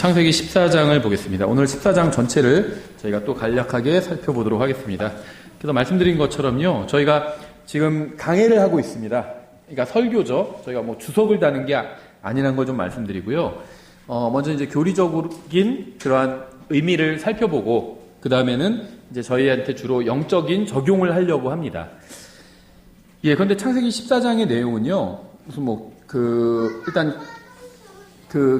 창세기 14장을 보겠습니다. 오늘 14장 전체를 저희가 또 간략하게 살펴보도록 하겠습니다. 그래서 말씀드린 것처럼요, 저희가 지금 강해를 하고 있습니다. 그러니까 설교죠. 저희가 뭐 주석을 다는 게 아니라는 걸 좀 말씀드리고요. 먼저 이제 교리적인 그러한 의미를 살펴보고, 그 다음에는 이제 저희한테 주로 영적인 적용을 하려고 합니다. 예, 그런데 창세기 14장의 내용은요, 무슨 일단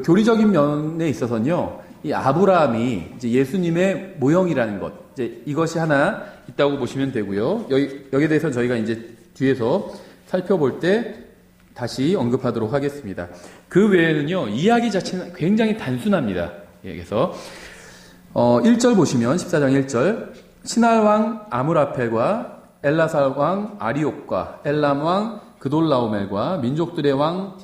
교리적인 면에 있어서는요, 이 아브라함이 이제 예수님의 모형이라는 것, 이제 이것이 하나 있다고 보시면 되고요. 여기에 대해서는 저희가 이제 뒤에서 살펴볼 때 다시 언급하도록 하겠습니다. 그 외에는요, 이야기 자체는 굉장히 단순합니다. 예, 그래서 1절 보시면 14장 1절, 신할왕 아므라펠과 엘라살 왕 아리옥과 엘람 왕 그돌라오멜과 민족들의 왕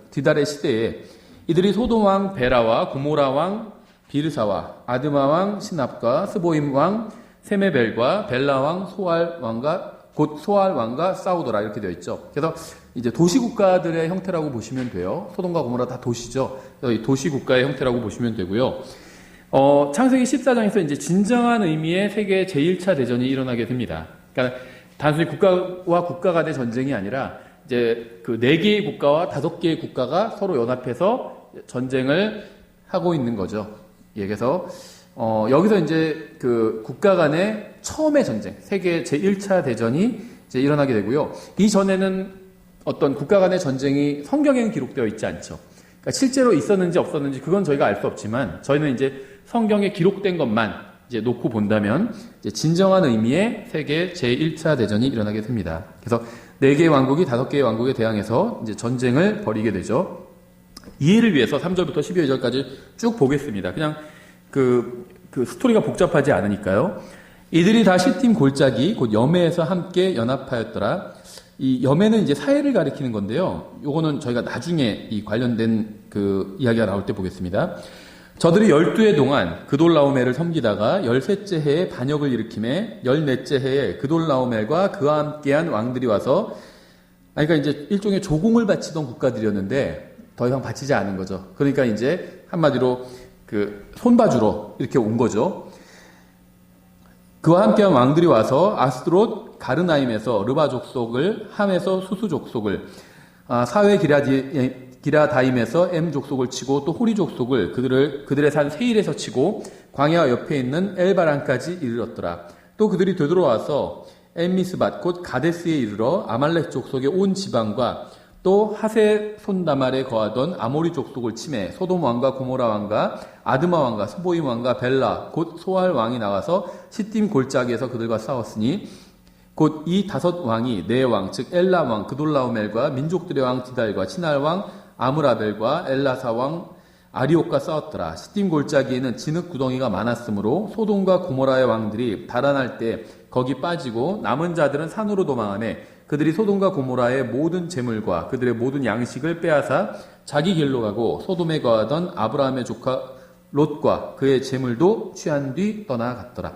디달의 시대에 이들이 소돔 왕 베라와 고모라 왕 비르사와 아드마 왕 시납과 스보임 왕 세메벨과 벨라 왕 소알 왕과 싸우더라, 이렇게 되어 있죠. 그래서 이제 도시국가들의 형태라고 보시면 돼요. 소돔과 고모라 다 도시죠. 그래서 이 도시국가의 형태라고 보시면 되고요. 창세기 14장에서 이제 진정한 의미의 세계 제1차 대전이 일어나게 됩니다. 그러니까 단순히 국가와 국가 간의 전쟁이 아니라 이제 그 4개의 국가와 5개의 국가가 서로 연합해서 전쟁을 하고 있는 거죠. 예, 그래서 여기서 이제 그 국가 간의 처음의 전쟁, 세계 제1차 대전이 이제 일어나게 되고요. 이전에는 어떤 국가 간의 전쟁이 성경에는 기록되어 있지 않죠. 그러니까 실제로 있었는지 없었는지 그건 저희가 알 수 없지만, 저희는 이제 성경에 기록된 것만 이제 놓고 본다면 이제 진정한 의미의 세계 제1차 대전이 일어나게 됩니다. 그래서 4개의 왕국이 5개의 왕국에 대항해서 이제 전쟁을 벌이게 되죠. 이해를 위해서 3절부터 12절까지 쭉 보겠습니다. 그냥 그 스토리가 복잡하지 않으니까요. 이들이 다 시팀 골짜기 곧 여메에서 함께 연합하였더라. 이 여메는 이제 사해를 가리키는 건데요. 요거는 저희가 나중에 이 관련된 그 이야기가 나올 때 보겠습니다. 저들이 12해 동안 그돌라오멜을 섬기다가 13째 해에 반역을 일으키매 14째 해에 그돌라오멜과 그와 함께한 왕들이 와서, 그러니까 이제 일종의 조공을 바치던 국가들이었는데 더 이상 바치지 않은 거죠. 그러니까 이제 한마디로 그 손봐주러 이렇게 온 거죠. 그와 함께한 왕들이 와서 아스드롯 가르나임에서 르바 족속을, 함에서 수수 족속을, 사회 기라다임에서 M 족속을 치고, 또 호리 족속을 그들의 산 세일에서 치고 광야 옆에 있는 엘바란까지 이르렀더라. 또 그들이 되돌아와서 엠미스밭 곧 가데스에 이르러 아말렉 족속의 온 지방과 또 하세 손다말에 거하던 아모리 족속을 침해 소돔 왕과 고모라 왕과 아드마 왕과 스보임 왕과 벨라 곧 소알 왕이 나와서 시팀 골짜기에서 그들과 싸웠으니, 곧 이 5 왕이 네 왕 즉 엘람 왕 그돌라오멜과 민족들의 왕 디달과 신할 왕 아므라벨과 엘라사 왕 아리옥과 싸웠더라. 시팀 골짜기에는 진흙 구덩이가 많았으므로 소돔과 고모라의 왕들이 달아날 때 거기 빠지고 남은 자들은 산으로 도망하며 그들이 소돔과 고모라의 모든 재물과 그들의 모든 양식을 빼앗아 자기 길로 가고 소돔에 거하던 아브라함의 조카 롯과 그의 재물도 취한 뒤 떠나갔더라.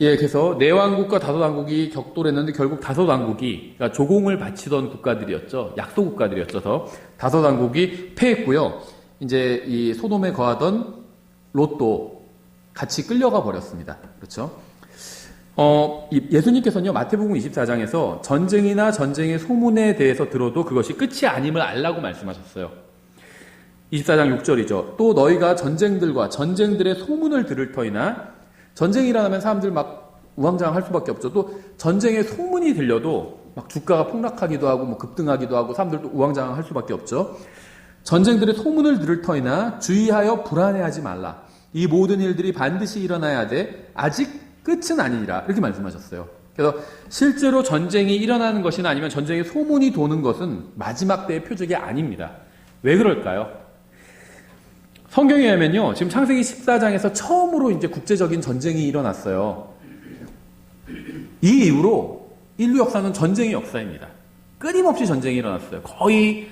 예, 그래서 4왕국과 5왕국이 격돌했는데 결국 5왕국이, 그러니까 조공을 바치던 국가들이었죠. 약소 국가들이었죠. 5왕국이 패했고요. 이제 이 소돔에 거하던 롯도 같이 끌려가 버렸습니다. 그렇죠? 예수님께서는요, 마태복음 24장에서 전쟁이나 전쟁의 소문에 대해서 들어도 그것이 끝이 아님을 알라고 말씀하셨어요. 24장 6절이죠. 또 너희가 전쟁들과 전쟁들의 소문을 들을 터이나, 전쟁이 일어나면 사람들 막 우왕좌왕할 수밖에 없죠. 또 전쟁의 소문이 들려도 막 주가가 폭락하기도 하고 뭐 급등하기도 하고 사람들도 우왕좌왕할 수밖에 없죠. 전쟁들의 소문을 들을 터이나 주의하여 불안해하지 말라. 이 모든 일들이 반드시 일어나야 돼. 아직 끝은 아니니라. 이렇게 말씀하셨어요. 그래서 실제로 전쟁이 일어나는 것이나 아니면 전쟁의 소문이 도는 것은 마지막 때의 표적이 아닙니다. 왜 그럴까요? 성경에 의하면요, 지금 창세기 14장에서 처음으로 이제 국제적인 전쟁이 일어났어요. 이 이후로 인류 역사는 전쟁의 역사입니다. 끊임없이 전쟁이 일어났어요. 거의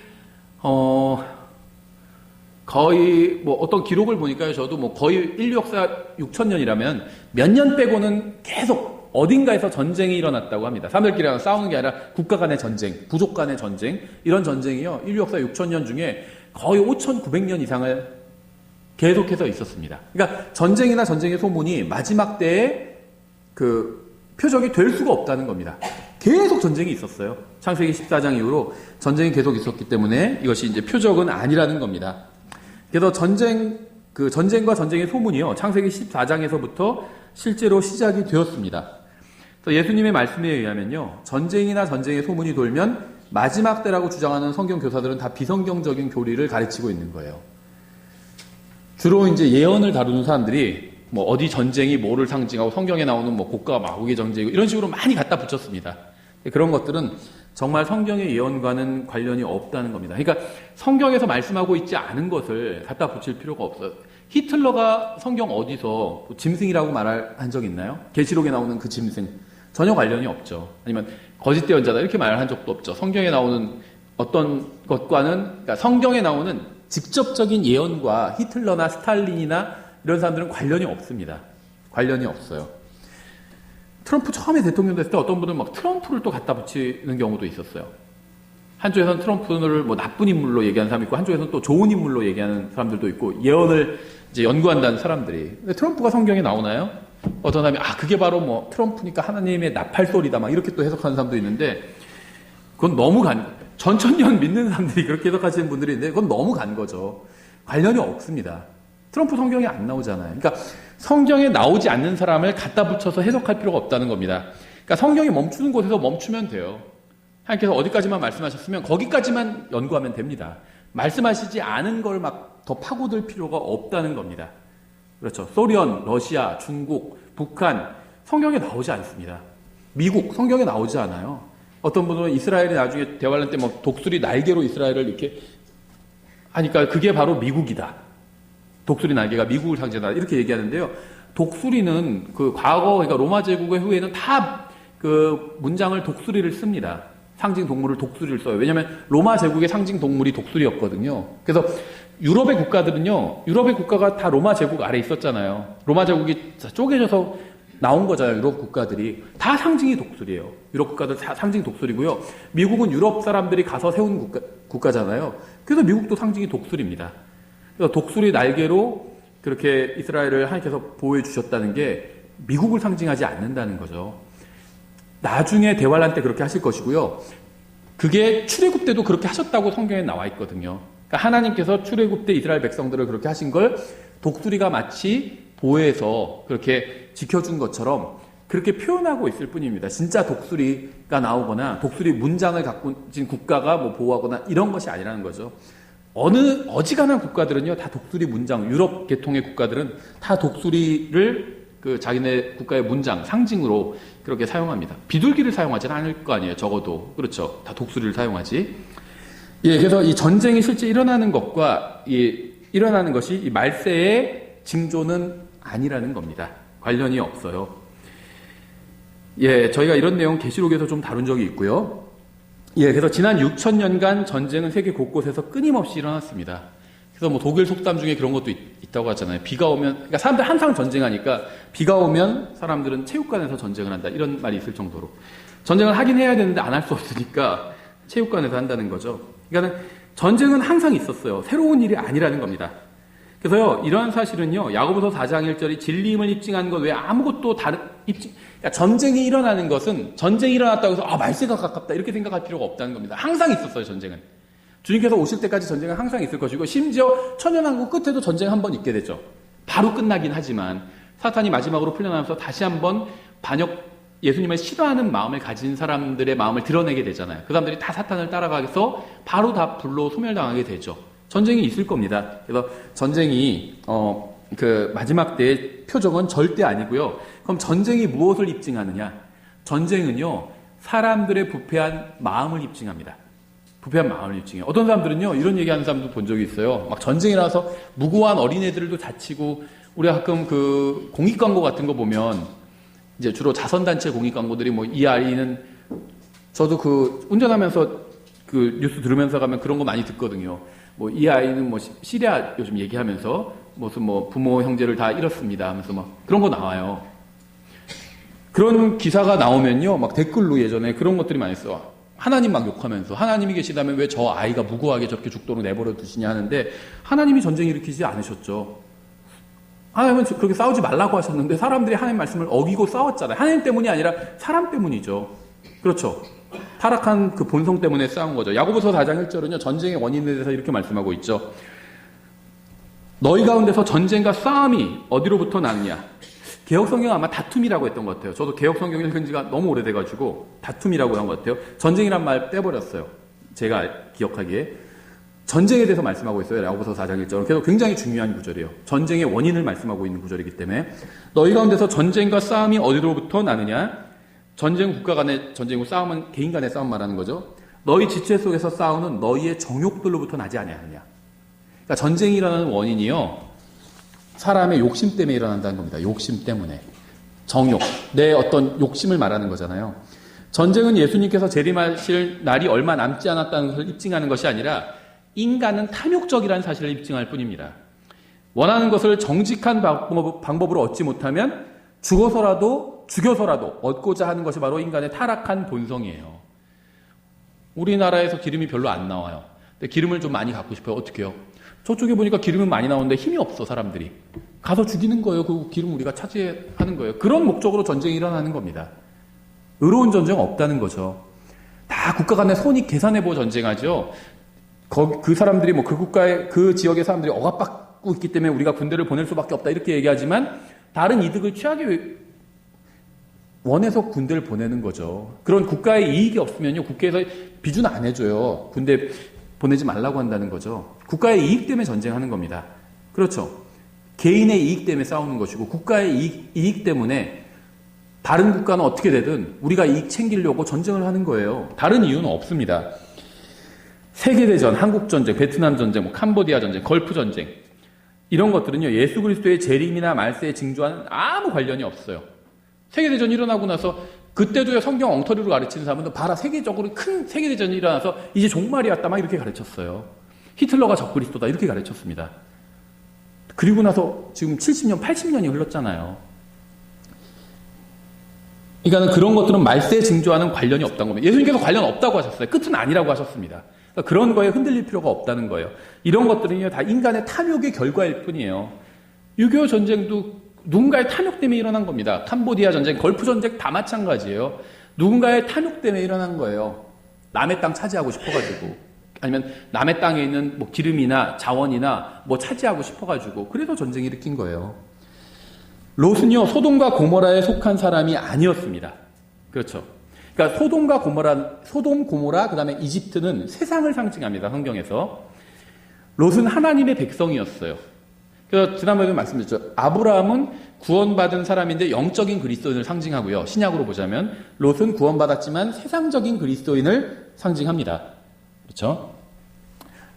뭐 어떤 기록을 보니까요, 저도 뭐 거의 인류 역사 6,000년이라면 몇 년 빼고는 계속 어딘가에서 전쟁이 일어났다고 합니다. 사람들끼리 싸우는 게 아니라 국가 간의 전쟁, 부족 간의 전쟁, 이런 전쟁이요, 인류 역사 6,000년 중에 거의 5,900년 이상을 계속해서 있었습니다. 그러니까 전쟁이나 전쟁의 소문이 마지막 때에 그 표적이 될 수가 없다는 겁니다. 계속 전쟁이 있었어요. 창세기 14장 이후로 전쟁이 계속 있었기 때문에 이것이 이제 표적은 아니라는 겁니다. 그래서 전쟁과 전쟁의 소문이요, 창세기 14장에서부터 실제로 시작이 되었습니다. 그래서 예수님의 말씀에 의하면요, 전쟁이나 전쟁의 소문이 돌면 마지막 때라고 주장하는 성경 교사들은 다 비성경적인 교리를 가르치고 있는 거예요. 주로 이제 예언을 다루는 사람들이 뭐 어디 전쟁이 뭐를 상징하고 성경에 나오는 뭐 곡과 마곡의 전쟁이고 이런 식으로 많이 갖다 붙였습니다. 그런 것들은 정말 성경의 예언과는 관련이 없다는 겁니다. 그러니까 성경에서 말씀하고 있지 않은 것을 갖다 붙일 필요가 없어요. 히틀러가 성경 어디서 짐승이라고 말한 적 있나요? 계시록에 나오는 그 짐승. 전혀 관련이 없죠. 아니면 거짓 예언자다 이렇게 말한 적도 없죠. 성경에 나오는 어떤 것과는, 그러니까 성경에 나오는 직접적인 예언과 히틀러나 스탈린이나 이런 사람들은 관련이 없습니다. 관련이 없어요. 트럼프 처음에 대통령 됐을 때 어떤 분은 막 트럼프를 또 갖다 붙이는 경우도 있었어요. 한쪽에서는 트럼프를 뭐 나쁜 인물로 얘기하는 사람이 있고, 한쪽에서는 또 좋은 인물로 얘기하는 사람들도 있고, 예언을 이제 연구한다는 사람들이. 근데 트럼프가 성경에 나오나요? 어떤 사람이 그게 바로 뭐 트럼프니까 하나님의 나팔소리다 막 이렇게 또 해석하는 사람도 있는데, 그건 너무 전천년 믿는 사람들이 그렇게 해석하시는 분들이 있는데 그건 너무 간 거죠. 관련이 없습니다. 트럼프 성경에 안 나오잖아요. 그러니까 성경에 나오지 않는 사람을 갖다 붙여서 해석할 필요가 없다는 겁니다. 그러니까 성경이 멈추는 곳에서 멈추면 돼요. 하나님께서 어디까지만 말씀하셨으면 거기까지만 연구하면 됩니다. 말씀하시지 않은 걸 막 더 파고들 필요가 없다는 겁니다. 그렇죠. 소련, 러시아, 중국, 북한, 성경에 나오지 않습니다. 미국, 성경에 나오지 않아요. 어떤 분은 이스라엘이 나중에 대환란 때 막 독수리 날개로 이스라엘을 이렇게 하니까 그게 바로 미국이다. 독수리 날개가 미국을 상징한다. 이렇게 얘기하는데요. 독수리는 그 과거, 그러니까 로마 제국의 후에는 다 그 문장을 독수리를 씁니다. 상징 동물을 독수리를 써요. 왜냐하면 로마 제국의 상징 동물이 독수리였거든요. 그래서 유럽의 국가들은요, 유럽의 국가가 다 로마 제국 아래 있었잖아요. 로마 제국이 쪼개져서 나온 거잖아요. 유럽 국가들이 다 상징이 독수리예요. 유럽 국가들 다 상징 독수리고요. 미국은 유럽 사람들이 가서 세운 국가잖아요. 그래서 미국도 상징이 독수리입니다. 그래서 독수리 날개로 그렇게 이스라엘을 하나님께서 보호해 주셨다는 게 미국을 상징하지 않는다는 거죠. 나중에 대환란 때 그렇게 하실 것이고요. 그게 출애굽 때도 그렇게 하셨다고 성경에 나와 있거든요. 그러니까 하나님께서 출애굽 때 이스라엘 백성들을 그렇게 하신 걸 독수리가 마치 보호해서 그렇게 지켜준 것처럼 그렇게 표현하고 있을 뿐입니다. 진짜 독수리가 나오거나 독수리 문장을 갖고 있는 국가가 뭐 보호하거나 이런 것이 아니라는 거죠. 어지간한 국가들은요, 다 독수리 문장, 유럽 계통의 국가들은 다 독수리를 그 자기네 국가의 문장, 상징으로 그렇게 사용합니다. 비둘기를 사용하지는 않을 거 아니에요, 적어도. 그렇죠. 다 독수리를 사용하지. 예, 그래서 이 전쟁이 실제 일어나는 것과 일어나는 것이 이 말세의 징조는 아니라는 겁니다. 관련이 없어요. 예, 저희가 이런 내용 계시록에서 좀 다룬 적이 있고요. 예, 그래서 지난 6,000년간 전쟁은 세계 곳곳에서 끊임없이 일어났습니다. 그래서 뭐 독일 속담 중에 그런 것도 있다고 하잖아요. 비가 오면, 그러니까 사람들 항상 전쟁하니까 비가 오면 사람들은 체육관에서 전쟁을 한다. 이런 말이 있을 정도로. 전쟁을 하긴 해야 되는데 안 할 수 없으니까 체육관에서 한다는 거죠. 그러니까 전쟁은 항상 있었어요. 새로운 일이 아니라는 겁니다. 그래서요, 이러한 사실은요, 야고보서 4장 1절이 진리임을 입증하는 것 외에 아무것도 그러니까 전쟁이 일어나는 것은 전쟁이 일어났다고 해서 말세가 가깝다 이렇게 생각할 필요가 없다는 겁니다. 항상 있었어요, 전쟁은. 주님께서 오실 때까지 전쟁은 항상 있을 것이고, 심지어 천연왕국 끝에도 전쟁 한 번 있게 되죠. 바로 끝나긴 하지만 사탄이 마지막으로 풀려나면서 다시 한번 예수님을 싫어하는 마음을 가진 사람들의 마음을 드러내게 되잖아요. 그 사람들이 다 사탄을 따라가서 바로 다 불로 소멸당하게 되죠. 전쟁이 있을 겁니다. 그래서 전쟁이 그 마지막 때의 표적은 절대 아니고요. 그럼 전쟁이 무엇을 입증하느냐? 전쟁은요, 사람들의 부패한 마음을 입증합니다. 부패한 마음을 입증해요. 어떤 사람들은요, 이런 얘기하는 사람도 본 적이 있어요. 막 전쟁이라서 무고한 어린애들도 다치고, 우리가 가끔 그 공익 광고 같은 거 보면 이제 주로 자선단체 공익 광고들이 뭐 이 아이는, 저도 그 운전하면서 그 뉴스 들으면서 가면 그런 거 많이 듣거든요. 뭐 이 아이는 뭐 시리아 요즘 얘기하면서 무슨 뭐 부모 형제를 다 잃었습니다 하면서 막 그런 거 나와요. 그런 기사가 나오면요, 막 댓글로 예전에 그런 것들이 많이 써. 하나님 막 욕하면서, 하나님이 계시다면 왜 저 아이가 무고하게 저렇게 죽도록 내버려 두시냐 하는데, 하나님이 전쟁 일으키지 않으셨죠. 하나님은 그렇게 싸우지 말라고 하셨는데 사람들이 하나님 말씀을 어기고 싸웠잖아요. 하나님 때문이 아니라 사람 때문이죠. 그렇죠. 타락한 그 본성 때문에 싸운 거죠. 야고보서 4장 1절은요. 전쟁의 원인에 대해서 이렇게 말씀하고 있죠. 너희 가운데서 전쟁과 싸움이 어디로부터 났냐? 개혁성경은 아마 다툼이라고 했던 것 같아요. 저도 개혁성경을 읽은 지가 너무 오래돼가지고 다툼이라고 한 것 같아요. 전쟁이란 말 떼버렸어요. 제가 기억하기에. 전쟁에 대해서 말씀하고 있어요. 야고보서 4장 1절은. 그래서 굉장히 중요한 구절이에요. 전쟁의 원인을 말씀하고 있는 구절이기 때문에 너희 가운데서 전쟁과 싸움이 어디로부터 나느냐? 전쟁 국가 간의 전쟁이고 싸움은 개인 간의 싸움 말하는 거죠. 너희 지체 속에서 싸우는 너희의 정욕들로부터 나지 아니하느냐? 그러니까 전쟁이 일어나는 원인이요. 사람의 욕심 때문에 일어난다는 겁니다. 욕심 때문에. 정욕. 내 어떤 욕심을 말하는 거잖아요. 전쟁은 예수님께서 재림하실 날이 얼마 남지 않았다는 것을 입증하는 것이 아니라 인간은 탐욕적이라는 사실을 입증할 뿐입니다. 원하는 것을 정직한 방법으로 얻지 못하면 죽여서라도 얻고자 하는 것이 바로 인간의 타락한 본성이에요. 우리나라에서 기름이 별로 안 나와요. 근데 기름을 좀 많이 갖고 싶어요. 어떻게 해요? 저쪽에 보니까 기름은 많이 나오는데 힘이 없어, 사람들이. 가서 죽이는 거예요. 그 기름 우리가 차지하는 거예요. 그런 목적으로 전쟁이 일어나는 겁니다. 의로운 전쟁은 없다는 거죠. 다 국가 간의 손익 계산해보고 전쟁하죠. 그 사람들이 그 국가의, 그 지역의 사람들이 억압받고 있기 때문에 우리가 군대를 보낼 수밖에 없다. 이렇게 얘기하지만 다른 이득을 취하기 원해서 군대를 보내는 거죠. 그런 국가의 이익이 없으면요. 국회에서 비준 안 해줘요. 군대 보내지 말라고 한다는 거죠. 국가의 이익 때문에 전쟁하는 겁니다. 그렇죠. 개인의 이익 때문에 싸우는 것이고 국가의 이익 때문에 다른 국가는 어떻게 되든 우리가 이익 챙기려고 전쟁을 하는 거예요. 다른 이유는 없습니다. 세계대전, 한국전쟁, 베트남전쟁, 캄보디아 전쟁, 걸프전쟁 이런 것들은요. 예수 그리스도의 재림이나 말세의 징조와는 아무 관련이 없어요. 세계대전이 일어나고 나서 그때도 성경 엉터리로 가르치는 사람은 봐라 세계적으로 큰 세계대전이 일어나서 이제 종말이 왔다 막 이렇게 가르쳤어요. 히틀러가 적그리스도다 이렇게 가르쳤습니다. 그리고 나서 지금 70년, 80년이 흘렀잖아요. 그러니까 그런 것들은 말세 징조와는 관련이 없다는 겁니다. 예수님께서 관련 없다고 하셨어요. 끝은 아니라고 하셨습니다. 그러니까 그런 거에 흔들릴 필요가 없다는 거예요. 이런 것들은요 다 인간의 탐욕의 결과일 뿐이에요. 6.25 전쟁도 누군가의 탐욕 때문에 일어난 겁니다. 캄보디아 전쟁, 걸프 전쟁 다 마찬가지예요. 누군가의 탐욕 때문에 일어난 거예요. 남의 땅 차지하고 싶어가지고 아니면 남의 땅에 있는 기름이나 자원이나 차지하고 싶어가지고 그래서 전쟁을 일으킨 거예요. 롯은요 소돔과 고모라에 속한 사람이 아니었습니다. 그렇죠. 그러니까 소돔, 고모라, 그 다음에 이집트는 세상을 상징합니다. 성경에서. 롯은 하나님의 백성이었어요. 그래서 지난번에도 말씀드렸죠. 아브라함은 구원받은 사람인데 영적인 그리스도인을 상징하고요. 신약으로 보자면 롯은 구원받았지만 세상적인 그리스도인을 상징합니다. 그렇죠?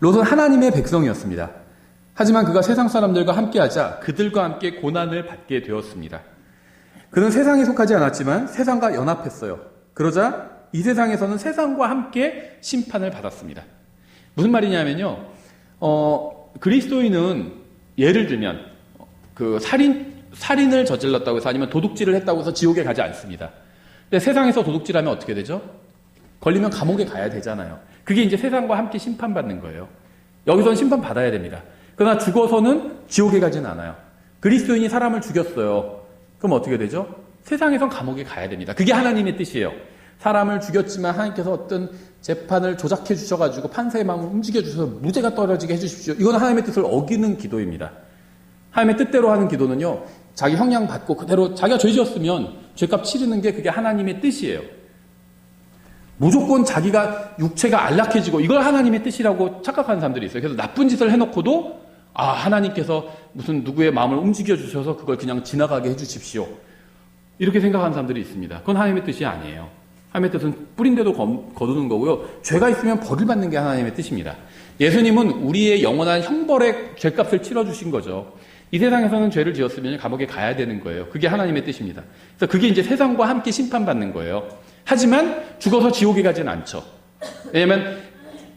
롯은 하나님의 백성이었습니다. 하지만 그가 세상 사람들과 함께하자 그들과 함께 고난을 받게 되었습니다. 그는 세상에 속하지 않았지만 세상과 연합했어요. 그러자 이 세상에서는 세상과 함께 심판을 받았습니다. 무슨 말이냐면요. 그리스도인은 예를 들면 살인을 저질렀다고 해서 아니면 도둑질을 했다고 해서 지옥에 가지 않습니다. 근데 세상에서 도둑질하면 어떻게 되죠? 걸리면 감옥에 가야 되잖아요. 그게 이제 세상과 함께 심판받는 거예요. 여기서는 심판받아야 됩니다. 그러나 죽어서는 지옥에 가지는 않아요. 그리스도인이 사람을 죽였어요. 그럼 어떻게 되죠? 세상에선 감옥에 가야 됩니다. 그게 하나님의 뜻이에요. 사람을 죽였지만 하나님께서 어떤 재판을 조작해 주셔가지고 판사의 마음을 움직여 주셔서 무죄가 떨어지게 해주십시오. 이건 하나님의 뜻을 어기는 기도입니다. 하나님의 뜻대로 하는 기도는요. 자기 형량 받고 그대로 자기가 죄 지었으면 죄값 치르는 게 그게 하나님의 뜻이에요. 무조건 자기가 육체가 안락해지고 이걸 하나님의 뜻이라고 착각하는 사람들이 있어요. 그래서 나쁜 짓을 해놓고도 하나님께서 무슨 누구의 마음을 움직여 주셔서 그걸 그냥 지나가게 해주십시오. 이렇게 생각하는 사람들이 있습니다. 그건 하나님의 뜻이 아니에요. 하나님의 뜻은 뿌린데도 거두는 거고요. 죄가 있으면 벌을 받는 게 하나님의 뜻입니다. 예수님은 우리의 영원한 형벌의 죄값을 치러주신 거죠. 이 세상에서는 죄를 지었으면 감옥에 가야 되는 거예요. 그게 하나님의 뜻입니다. 그래서 그게 이제 세상과 함께 심판받는 거예요. 하지만 죽어서 지옥에 가지는 않죠. 왜냐하면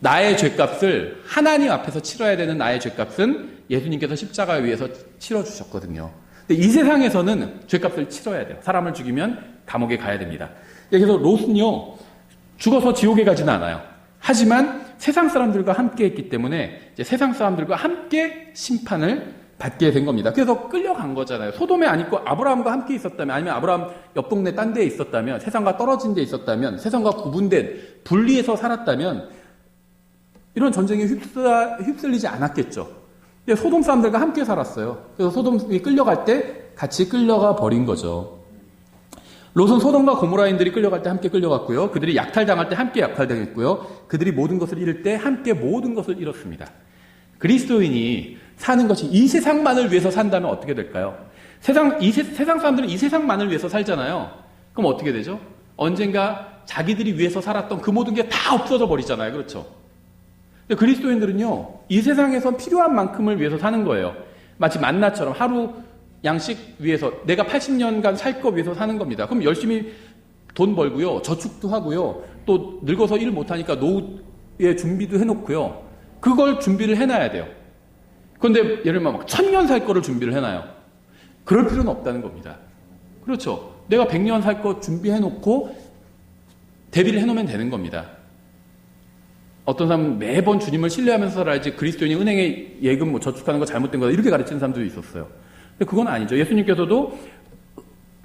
나의 죄값을 하나님 앞에서 치러야 되는 나의 죄값은 예수님께서 십자가에 위해서 치러주셨거든요. 근데 이 세상에서는 죄값을 치러야 돼요. 사람을 죽이면 감옥에 가야 됩니다. 그래서 롯은요 죽어서 지옥에 가지는 않아요. 하지만 세상 사람들과 함께 했기 때문에 이제 세상 사람들과 함께 심판을 받게 된 겁니다. 그래서 끌려간 거잖아요. 소돔에 안 있고 아브라함과 함께 있었다면, 아니면 아브라함 옆 동네 딴 데에 있었다면, 세상과 떨어진 데 있었다면, 세상과 구분된, 분리해서 살았다면 이런 전쟁에 휩쓸리지 않았겠죠. 근데 소돔 사람들과 함께 살았어요. 그래서 소돔이 끌려갈 때 같이 끌려가 버린 거죠. 롯은 소돔과 고모라인들이 끌려갈 때 함께 끌려갔고요. 그들이 약탈당할 때 함께 약탈당했고요. 그들이 모든 것을 잃을 때 함께 모든 것을 잃었습니다. 그리스도인이 사는 것이 이 세상만을 위해서 산다면 어떻게 될까요? 세상 사람들은 이 세상만을 위해서 살잖아요. 그럼 어떻게 되죠? 언젠가 자기들이 위해서 살았던 그 모든 게 다 없어져 버리잖아요. 그렇죠? 근데 그리스도인들은요, 이 세상에서 필요한 만큼을 위해서 사는 거예요. 마치 만나처럼 하루 양식 위해서 내가 80년간 살 거 위해서 사는 겁니다. 그럼 열심히 돈 벌고요, 저축도 하고요, 또 늙어서 일 못하니까 노후에 준비도 해놓고요, 그걸 준비를 해놔야 돼요. 그런데 예를 들면 막 1000년 살 거를 준비를 해놔요. 그럴 필요는 없다는 겁니다. 그렇죠? 내가 100년 살 거 준비해놓고 대비를 해놓으면 되는 겁니다. 어떤 사람은 매번 주님을 신뢰하면서 살아야지 그리스도인이 은행에 예금 뭐 저축하는 거 잘못된 거다 이렇게 가르치는 사람들도 있었어요. 근데 그건 아니죠. 예수님께서도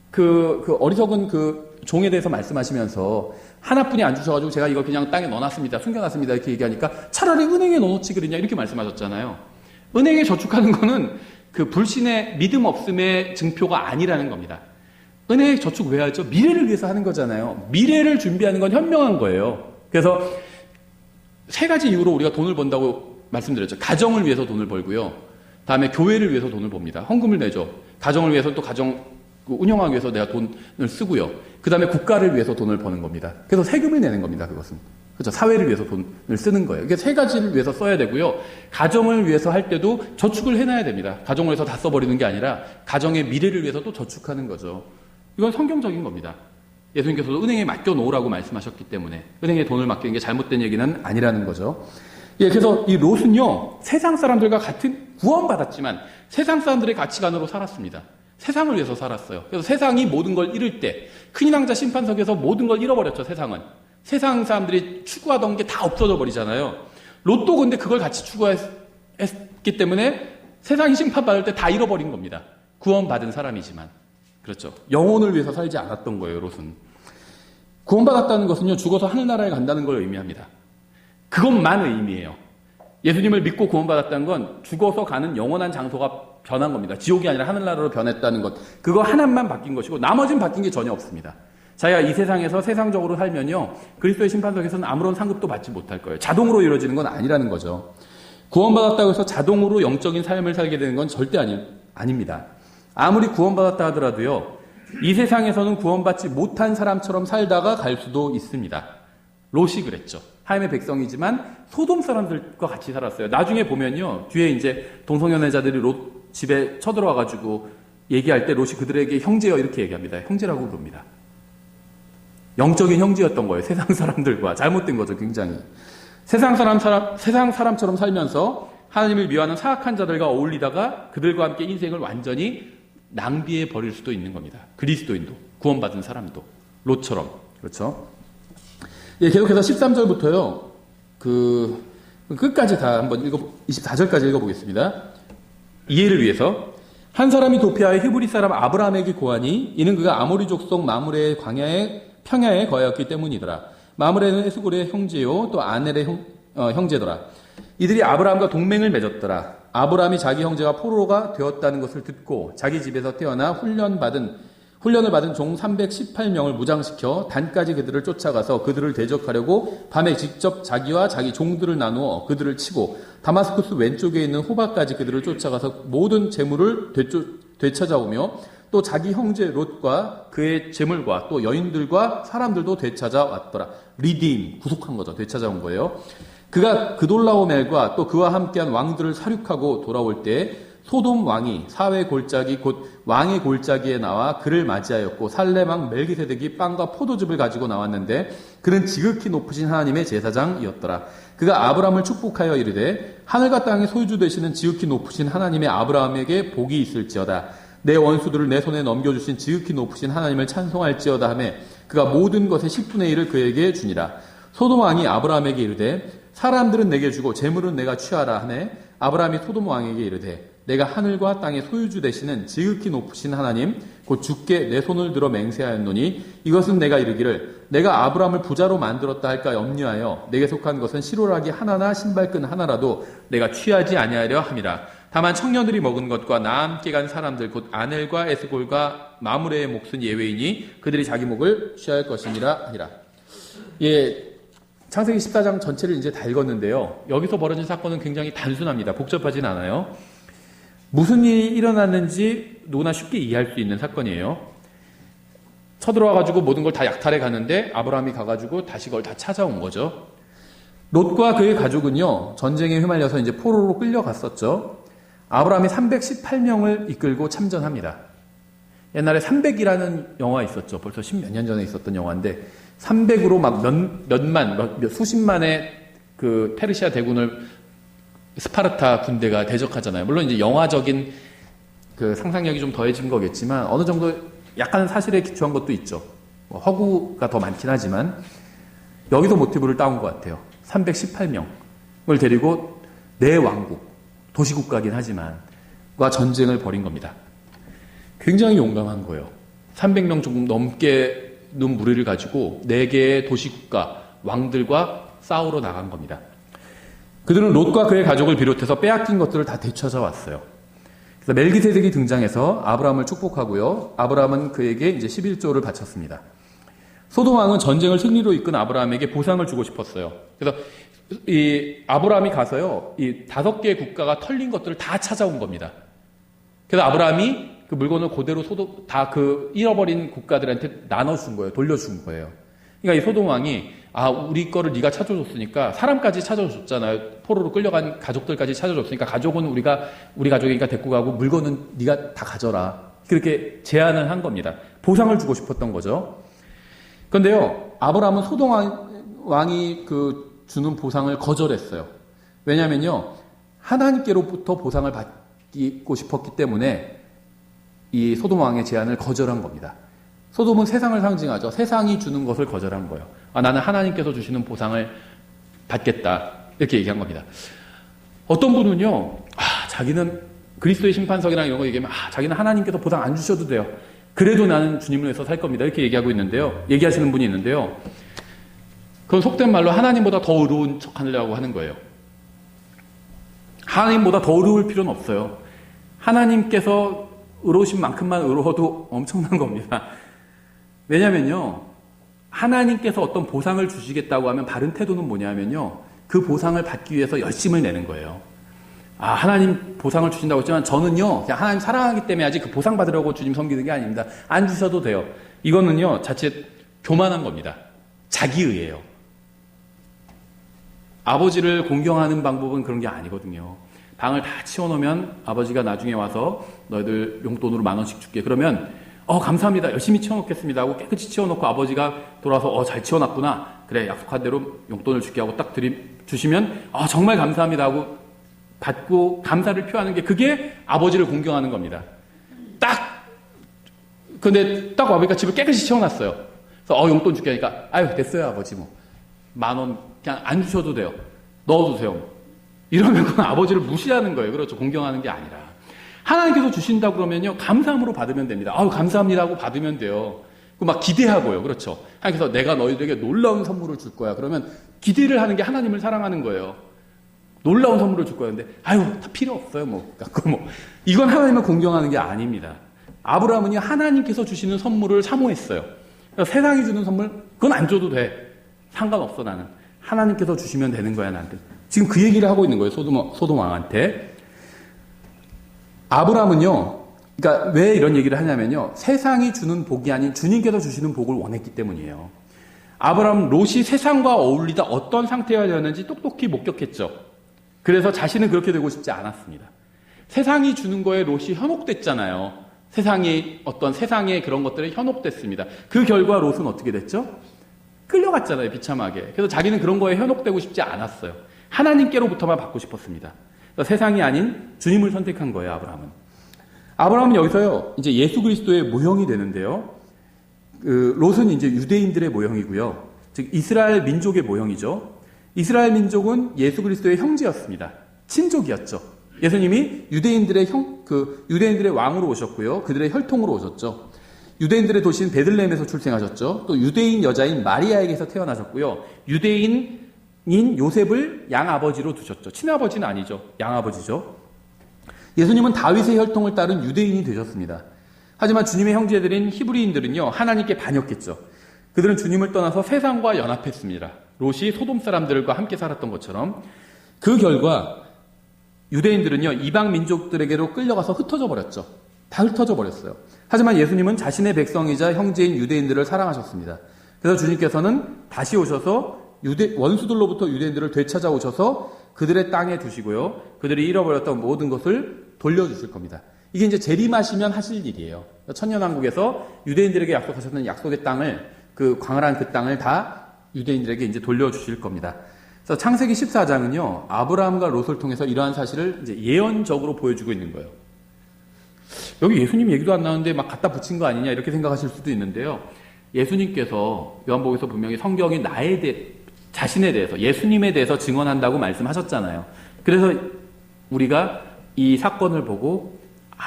그 어리석은 그 종에 대해서 말씀하시면서 하나뿐이 안 주셔가지고 제가 이걸 그냥 땅에 넣어놨습니다. 숨겨놨습니다. 이렇게 얘기하니까 차라리 은행에 넣어놓지 그러냐 이렇게 말씀하셨잖아요. 은행에 저축하는 거는 그 불신의 믿음 없음의 증표가 아니라는 겁니다. 은행에 저축 왜 하죠? 미래를 위해서 하는 거잖아요. 미래를 준비하는 건 현명한 거예요. 그래서 세 가지 이유로 우리가 돈을 번다고 말씀드렸죠. 가정을 위해서 돈을 벌고요. 다음에 교회를 위해서 돈을 봅니다. 헌금을 내죠. 가정을 위해서 또 가정 운영하기 위해서 내가 돈을 쓰고요. 그 다음에 국가를 위해서 돈을 버는 겁니다. 그래서 세금을 내는 겁니다. 그것은. 그렇죠. 사회를 위해서 돈을 쓰는 거예요. 이게 세 가지를 위해서 써야 되고요. 가정을 위해서 할 때도 저축을 해놔야 됩니다. 가정을 위해서 다 써버리는 게 아니라 가정의 미래를 위해서 또 저축하는 거죠. 이건 성경적인 겁니다. 예수님께서도 은행에 맡겨놓으라고 말씀하셨기 때문에 은행에 돈을 맡기는 게 잘못된 얘기는 아니라는 거죠. 예, 그래서 이 롯은요, 세상 사람들과 같은 구원받았지만 세상 사람들의 가치관으로 살았습니다. 세상을 위해서 살았어요. 그래서 세상이 모든 걸 잃을 때 큰 왕자 심판석에서 모든 걸 잃어버렸죠. 세상은. 세상 사람들이 추구하던 게 다 없어져 버리잖아요. 롯도 근데 그걸 같이 추구했기 때문에 세상이 심판받을 때 다 잃어버린 겁니다. 구원받은 사람이지만. 그렇죠. 영혼을 위해서 살지 않았던 거예요, 롯은. 구원받았다는 것은요, 죽어서 하늘나라에 간다는 걸 의미합니다. 그것만 의미해요. 예수님을 믿고 구원받았다는 건 죽어서 가는 영원한 장소가 변한 겁니다. 지옥이 아니라 하늘나라로 변했다는 것. 그거 하나만 바뀐 것이고 나머지는 바뀐 게 전혀 없습니다. 자기가 이 세상에서 세상적으로 살면요, 그리스도의 심판석에서는 아무런 상급도 받지 못할 거예요. 자동으로 이루어지는 건 아니라는 거죠. 구원받았다고 해서 자동으로 영적인 삶을 살게 되는 건 절대 아닙니다. 아무리 구원받았다 하더라도요, 이 세상에서는 구원받지 못한 사람처럼 살다가 갈 수도 있습니다. 롯이 그랬죠. 하나님의 백성이지만 소돔 사람들과 같이 살았어요. 나중에 보면요, 뒤에 이제 동성연애자들이 롯 집에 쳐들어와가지고 얘기할 때 롯이 그들에게 형제여 이렇게 얘기합니다. 형제라고 부릅니다. 영적인 형제였던 거예요. 세상 사람들과. 잘못된 거죠, 굉장히. 세상 사람처럼 살면서 하나님을 미워하는 사악한 자들과 어울리다가 그들과 함께 인생을 완전히 낭비해 버릴 수도 있는 겁니다. 그리스도인도, 구원받은 사람도, 롯처럼. 그렇죠? 예, 계속해서 13절부터요, 끝까지 다 한번 24절까지 읽어보겠습니다. 이해를 위해서. 한 사람이 도피하여 히브리 사람 아브라함에게 고하니 이는 그가 아모리 족속 마므레의 평야에 거하였기 때문이더라. 마므레는 에스골의 형제요 또 아넬의 형제더라. 이들이 아브라함과 동맹을 맺었더라. 아브라함이 자기 형제가 포로가 되었다는 것을 듣고 자기 집에서 태어나 훈련을 받은 종 318명을 무장시켜 단까지 그들을 쫓아가서 그들을 대적하려고 밤에 직접 자기와 자기 종들을 나누어 그들을 치고 다마스쿠스 왼쪽에 있는 호바까지 그들을 쫓아가서 모든 재물을 되찾아오며 또 자기 형제 롯과 그의 재물과 또 여인들과 사람들도 되찾아왔더라. 리딤, 구속한 거죠. 되찾아온 거예요. 그가 그돌라오멜과 또 그와 함께한 왕들을 사륙하고 돌아올 때 소돔 왕이 사회 골짜기 곧 왕의 골짜기에 나와 그를 맞이하였고 살렘 왕 멜기세덱이 빵과 포도즙을 가지고 나왔는데 그는 지극히 높으신 하나님의 제사장이었더라. 그가 아브라함을 축복하여 이르되 하늘과 땅의 소유주 되시는 지극히 높으신 하나님의 아브라함에게 복이 있을지어다. 내 원수들을 내 손에 넘겨주신 지극히 높으신 하나님을 찬송할지어다 하며 그가 모든 것의 10분의 1을 그에게 주니라. 소돔 왕이 아브라함에게 이르되 사람들은 내게 주고 재물은 내가 취하라 하매 아브라함이 소돔 왕에게 이르되 내가 하늘과 땅의 소유주 되시는 지극히 높으신 하나님 곧 주께 내 손을 들어 맹세하였노니 이것은 내가 이르기를 내가 아브라함을 부자로 만들었다 할까 염려하여 내게 속한 것은 시로락이 하나나 신발끈 하나라도 내가 취하지 아니하려 함이라. 다만 청년들이 먹은 것과 나 함께 간 사람들 곧 아넬과 에스골과 마므레의 몫은 예외이니 그들이 자기 목을 취할 것이니라 하니라. 예, 창세기 14장 전체를 이제 다 읽었는데요. 여기서 벌어진 사건은 굉장히 단순합니다. 복잡하진 않아요. 무슨 일이 일어났는지 누구나 쉽게 이해할 수 있는 사건이에요. 쳐들어와가지고 모든 걸 다 약탈해 가는데 아브라함이 가가지고 다시 그걸 다 찾아온 거죠. 롯과 그의 가족은요, 전쟁에 휘말려서 이제 포로로 끌려갔었죠. 아브라함이 318명을 이끌고 참전합니다. 옛날에 300이라는 영화 있었죠. 벌써 10몇 년 전에 있었던 영화인데 300으로 막 수십만의 그 페르시아 대군을 스파르타 군대가 대적하잖아요. 물론 이제 영화적인 그 상상력이 좀 더해진 거겠지만 어느 정도 약간 사실에 기초한 것도 있죠. 뭐 허구가 더 많긴 하지만 여기서 모티브를 따온 것 같아요. 318명을 데리고 내 왕국, 도시국가긴 하지만 과 전쟁을 벌인 겁니다. 굉장히 용감한 거예요. 300명 조금 넘게 는 무리를 가지고 4개의 도시국가, 왕들과 싸우러 나간 겁니다. 그들은 롯과 그의 가족을 비롯해서 빼앗긴 것들을 다 되찾아왔어요. 그래서 멜기세덱이 등장해서 아브라함을 축복하고요. 아브라함은 그에게 이제 11조를 바쳤습니다. 소돔 왕은 전쟁을 승리로 이끈 아브라함에게 보상을 주고 싶었어요. 그래서 이 아브라함이 가서요, 이 5개의 국가가 털린 것들을 다 찾아온 겁니다. 그래서 아브라함이 그 물건을 그대로 다 그 잃어버린 국가들한테 나눠준 거예요. 돌려준 거예요. 그러니까 이 소돔 왕이 우리 거를 네가 찾아줬으니까 사람까지 찾아줬잖아요. 포로로 끌려간 가족들까지 찾아줬으니까 가족은 우리 가족이니까 데리고 가고 물건은 네가 다 가져라. 그렇게 제안을 한 겁니다. 보상을 주고 싶었던 거죠. 그런데요, 아브라함은 소돔 왕이 그 주는 보상을 거절했어요. 왜냐면요, 하나님께로부터 보상을 받고 싶었기 때문에 이 소돔 왕의 제안을 거절한 겁니다. 소돔은 세상을 상징하죠. 세상이 주는 것을 거절한 거예요. 나는 하나님께서 주시는 보상을 받겠다. 이렇게 얘기한 겁니다. 어떤 분은요, 자기는 그리스도의 심판석이랑 이런 거 얘기하면, 자기는 하나님께서 보상 안 주셔도 돼요. 그래도 나는 주님을 위해서 살 겁니다. 이렇게 얘기하시는 분이 있는데요. 그건 속된 말로 하나님보다 더 의로운 척 하려고 하는 거예요. 하나님보다 더 의로울 필요는 없어요. 하나님께서 의로우신 만큼만 의로워도 엄청난 겁니다. 왜냐면요, 하나님께서 어떤 보상을 주시겠다고 하면 바른 태도는 뭐냐면요, 그 보상을 받기 위해서 열심을 내는 거예요. 하나님 보상을 주신다고 했지만 저는요, 그냥 하나님 사랑하기 때문에 아직 그 보상 받으려고 주님 섬기는 게 아닙니다. 안 주셔도 돼요. 이거는요, 자칫 교만한 겁니다. 자기의예요. 아버지를 공경하는 방법은 그런 게 아니거든요. 방을 다 치워놓으면 아버지가 나중에 와서 너희들 용돈으로 10,000원씩 줄게. 그러면 감사합니다. 열심히 치워놓겠습니다 하고 깨끗이 치워놓고 아버지가 돌아와서 잘 치워놨구나. 그래, 약속한 대로 용돈을 줄게 하고 딱 주시면 정말 감사합니다 하고 받고 감사를 표하는 게 그게 아버지를 공경하는 겁니다. 근데 딱 아버지가 집을 깨끗이 치워놨어요. 그래서 용돈 줄게 하니까 아유 됐어요 아버지 10,000원 그냥 안 주셔도 돼요. 넣어두세요. 이러면 그건 아버지를 무시하는 거예요. 그렇죠. 공경하는 게 아니라. 하나님께서 주신다고 그러면요, 감사함으로 받으면 됩니다. 감사합니다 하고 받으면 돼요. 막 기대하고요. 그렇죠. 하나님께서 내가 너희들에게 놀라운 선물을 줄 거야. 그러면 기대를 하는 게 하나님을 사랑하는 거예요. 놀라운 선물을 줄 거야. 근데 다 필요 없어요. 이건 하나님을 공경하는 게 아닙니다. 아브라함은요, 하나님께서 주시는 선물을 사모했어요. 그러니까 세상이 주는 선물, 그건 안 줘도 돼. 상관없어 나는. 하나님께서 주시면 되는 거야 나한테. 지금 그 얘기를 하고 있는 거예요. 소돔 왕한테. 아브라함은요, 그러니까 왜 이런 얘기를 하냐면요, 세상이 주는 복이 아닌 주님께서 주시는 복을 원했기 때문이에요. 아브라함 롯이 세상과 어울리다 어떤 상태가 되었는지 똑똑히 목격했죠. 그래서 자신은 그렇게 되고 싶지 않았습니다. 세상이 주는 거에 롯이 현혹됐잖아요. 세상의 그런 것들에 현혹됐습니다. 그 결과 롯은 어떻게 됐죠? 끌려갔잖아요, 비참하게. 그래서 자기는 그런 거에 현혹되고 싶지 않았어요. 하나님께로부터만 받고 싶었습니다. 세상이 아닌 주님을 선택한 거예요, 아브라함은. 아브라함은 여기서요, 이제 예수 그리스도의 모형이 되는데요. 롯은 이제 유대인들의 모형이고요. 즉, 이스라엘 민족의 모형이죠. 이스라엘 민족은 예수 그리스도의 형제였습니다. 친족이었죠. 예수님이 유대인들의 왕으로 오셨고요. 그들의 혈통으로 오셨죠. 유대인들의 도시인 베들레헴에서 출생하셨죠. 또 유대인 여자인 마리아에게서 태어나셨고요. 유대인인 요셉을 양아버지로 두셨죠. 친아버지는 아니죠. 양아버지죠. 예수님은 다윗의 혈통을 따른 유대인이 되셨습니다. 하지만 주님의 형제들인 히브리인들은요, 하나님께 반역했죠. 그들은 주님을 떠나서 세상과 연합했습니다. 롯이 소돔 사람들과 함께 살았던 것처럼. 그 결과 유대인들은요, 이방 민족들에게로 끌려가서 흩어져 버렸죠. 다 흩어져 버렸어요. 하지만 예수님은 자신의 백성이자 형제인 유대인들을 사랑하셨습니다. 그래서 주님께서는 다시 오셔서 원수들로부터 유대인들을 되찾아오셔서 그들의 땅에 두시고요. 그들이 잃어버렸던 모든 것을 돌려주실 겁니다. 이게 이제 재림하시면 하실 일이에요. 천년왕국에서 유대인들에게 약속하셨던 약속의 땅을, 그 광활한 그 땅을 다 유대인들에게 이제 돌려주실 겁니다. 그래서 창세기 14장은요, 아브라함과 롯을 통해서 이러한 사실을 이제 예언적으로 보여주고 있는 거예요. 여기 예수님 얘기도 안 나오는데 막 갖다 붙인 거 아니냐 이렇게 생각하실 수도 있는데요. 예수님께서 요한복음에서 분명히 성경이 자신에 대해서, 예수님에 대해서 증언한다고 말씀하셨잖아요. 그래서 우리가 이 사건을 보고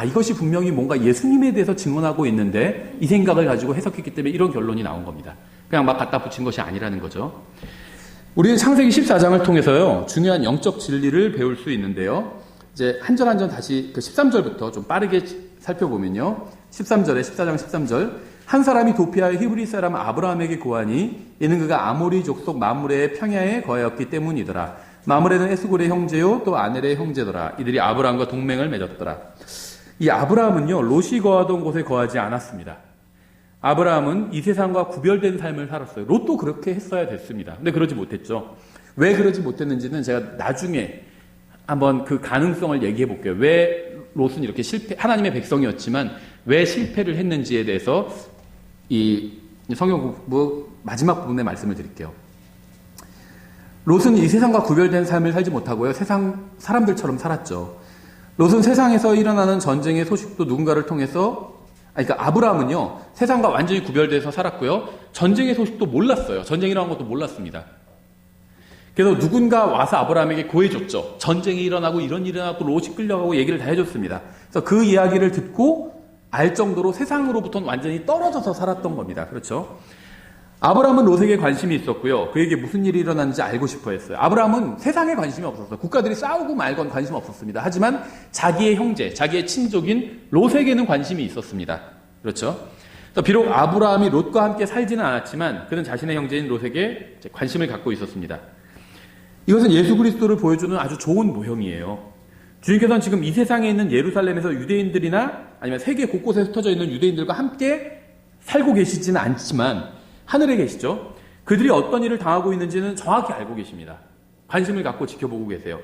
이것이 분명히 뭔가 예수님에 대해서 증언하고 있는데 이 생각을 가지고 해석했기 때문에 이런 결론이 나온 겁니다. 그냥 막 갖다 붙인 것이 아니라는 거죠. 우리는 창세기 14장을 통해서요, 중요한 영적 진리를 배울 수 있는데요. 이제 한 절 한 절 다시 그 13절부터 좀 빠르게 살펴보면요. 13절에 14장 13절. 한 사람이 도피하여 히브리 사람 아브라함에게 고하니 이는 그가 아모리 족속 마므레의 평야에 거하였기 때문이더라. 마므레는 에스골의 형제요 또 아넬의 형제더라. 이들이 아브라함과 동맹을 맺었더라. 이 아브라함은요, 롯이 거하던 곳에 거하지 않았습니다. 아브라함은 이 세상과 구별된 삶을 살았어요. 롯도 그렇게 했어야 됐습니다. 근데 그러지 못했죠. 왜 그러지 못했는지는 제가 나중에 한번 그 가능성을 얘기해 볼게요. 왜 롯은 이렇게 하나님의 백성이었지만 왜 실패를 했는지에 대해서 이 성경 공부 마지막 부분에 말씀을 드릴게요. 롯은 이 세상과 구별된 삶을 살지 못하고요, 세상 사람들처럼 살았죠. 롯은 세상에서 일어나는 전쟁의 소식도 누군가를 통해서, 그러니까 아브라함은요, 세상과 완전히 구별돼서 살았고요, 전쟁의 소식도 몰랐어요. 전쟁이라는 것도 몰랐습니다. 그래서 누군가 와서 아브라함에게 고해줬죠. 전쟁이 일어나고 이런 일이 일어나고 롯이 끌려가고 얘기를 다 해줬습니다. 그래서 그 이야기를 듣고 알 정도로 세상으로부터는 완전히 떨어져서 살았던 겁니다. 그렇죠? 아브라함은 롯에게 관심이 있었고요. 그에게 무슨 일이 일어났는지 알고 싶어 했어요. 아브라함은 세상에 관심이 없었어요. 국가들이 싸우고 말건 관심 없었습니다. 하지만 자기의 형제, 자기의 친족인 롯에게는 관심이 있었습니다. 그렇죠? 비록 아브라함이 롯과 함께 살지는 않았지만 그는 자신의 형제인 롯에게 관심을 갖고 있었습니다. 이것은 예수 그리스도를 보여주는 아주 좋은 모형이에요. 주님께서는 지금 이 세상에 있는 예루살렘에서 유대인들이나 아니면 세계 곳곳에 흩어져 있는 유대인들과 함께 살고 계시지는 않지만 하늘에 계시죠. 그들이 어떤 일을 당하고 있는지는 정확히 알고 계십니다. 관심을 갖고 지켜보고 계세요.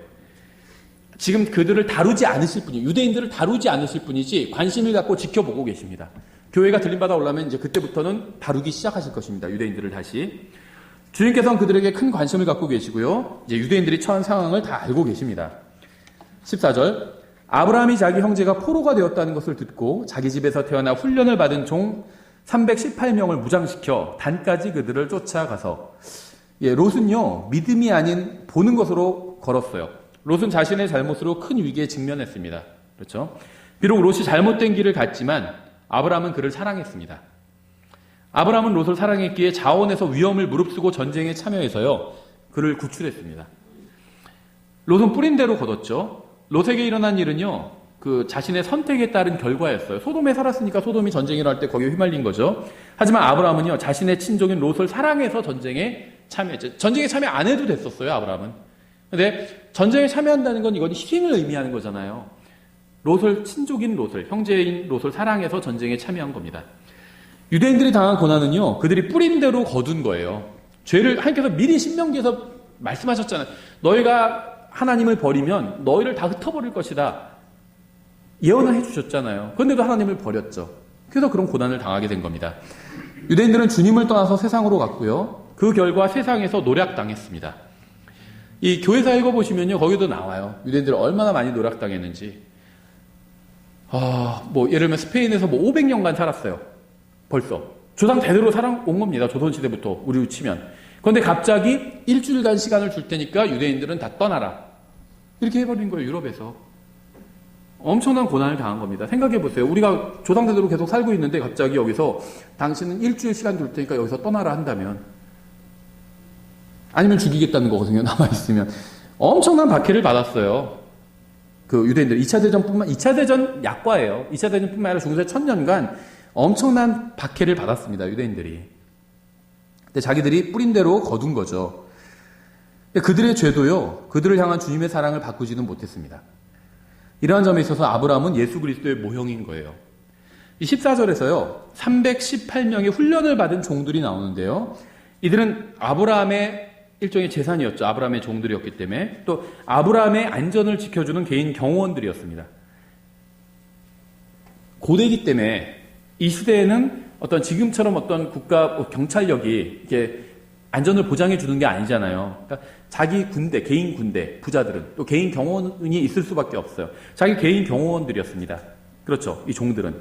지금 그들을 다루지 않으실 뿐이에요. 유대인들을 다루지 않으실 뿐이지 관심을 갖고 지켜보고 계십니다. 교회가 들림받아 올라면 이제 그때부터는 다루기 시작하실 것입니다. 유대인들을 다시. 주님께서는 그들에게 큰 관심을 갖고 계시고요. 이제 유대인들이 처한 상황을 다 알고 계십니다. 14절. 아브라함이 자기 형제가 포로가 되었다는 것을 듣고 자기 집에서 태어나 훈련을 받은 종 318명을 무장시켜 단까지 그들을 쫓아가서, 롯은요, 믿음이 아닌 보는 것으로 걸었어요. 롯은 자신의 잘못으로 큰 위기에 직면했습니다. 그렇죠? 비록 롯이 잘못된 길을 갔지만 아브라함은 그를 사랑했습니다. 아브라함은 롯을 사랑했기에 자원에서 위험을 무릅쓰고 전쟁에 참여해서요, 그를 구출했습니다. 롯은 뿌린 대로 거뒀죠. 롯에게 일어난 일은요, 그 자신의 선택에 따른 결과였어요. 소돔에 살았으니까 소돔이 전쟁을 할 때 거기에 휘말린 거죠. 하지만 아브라함은요, 자신의 친족인 롯을 사랑해서 전쟁에 참여했죠. 전쟁에 참여 안 해도 됐었어요, 아브라함은. 근데 전쟁에 참여한다는 건 이건 희생을 의미하는 거잖아요. 친족인 롯을, 형제인 롯을 사랑해서 전쟁에 참여한 겁니다. 유대인들이 당한 고난은요, 그들이 뿌린 대로 거둔 거예요. 죄를, 하나님께서 미리 신명기에서 말씀하셨잖아요. 너희가 하나님을 버리면 너희를 다 흩어버릴 것이다. 예언을 해주셨잖아요. 그런데도 하나님을 버렸죠. 그래서 그런 고난을 당하게 된 겁니다. 유대인들은 주님을 떠나서 세상으로 갔고요. 그 결과 세상에서 노략당했습니다. 이 교회사 읽어보시면요, 거기도 나와요. 유대인들이 얼마나 많이 노략당했는지. 예를 들면 스페인에서 500년간 살았어요. 벌써. 조상 대대로 살아온 겁니다. 조선시대부터 우리로 치면. 그런데 갑자기 일주일간 시간을 줄 테니까 유대인들은 다 떠나라. 이렇게 해버린 거예요, 유럽에서. 엄청난 고난을 당한 겁니다. 생각해 보세요. 우리가 조상대대로 계속 살고 있는데 갑자기 여기서 당신은 일주일 시간 줄 테니까 여기서 떠나라 한다면, 아니면 죽이겠다는 거거든요. 남아있으면. 엄청난 박해를 받았어요. 그 유대인들. 2차 대전 약과예요. 2차 대전뿐만 아니라 중세 1000년간 엄청난 박해를 받았습니다. 유대인들이. 근데 자기들이 뿌린 대로 거둔 거죠. 근데 그들의 죄도요, 그들을 향한 주님의 사랑을 바꾸지는 못했습니다. 이러한 점에 있어서 아브라함은 예수 그리스도의 모형인 거예요. 이 14절에서요, 318명의 훈련을 받은 종들이 나오는데요. 이들은 아브라함의 일종의 재산이었죠. 아브라함의 종들이었기 때문에. 또 아브라함의 안전을 지켜주는 개인 경호원들이었습니다. 고대이기 때문에 이 시대에는 어떤 지금처럼 어떤 국가 경찰력이 이렇게 안전을 보장해 주는 게 아니잖아요. 그러니까 자기 군대, 개인 군대, 부자들은 또 개인 경호원이 있을 수밖에 없어요. 자기 개인 경호원들이었습니다. 그렇죠. 이 종들은.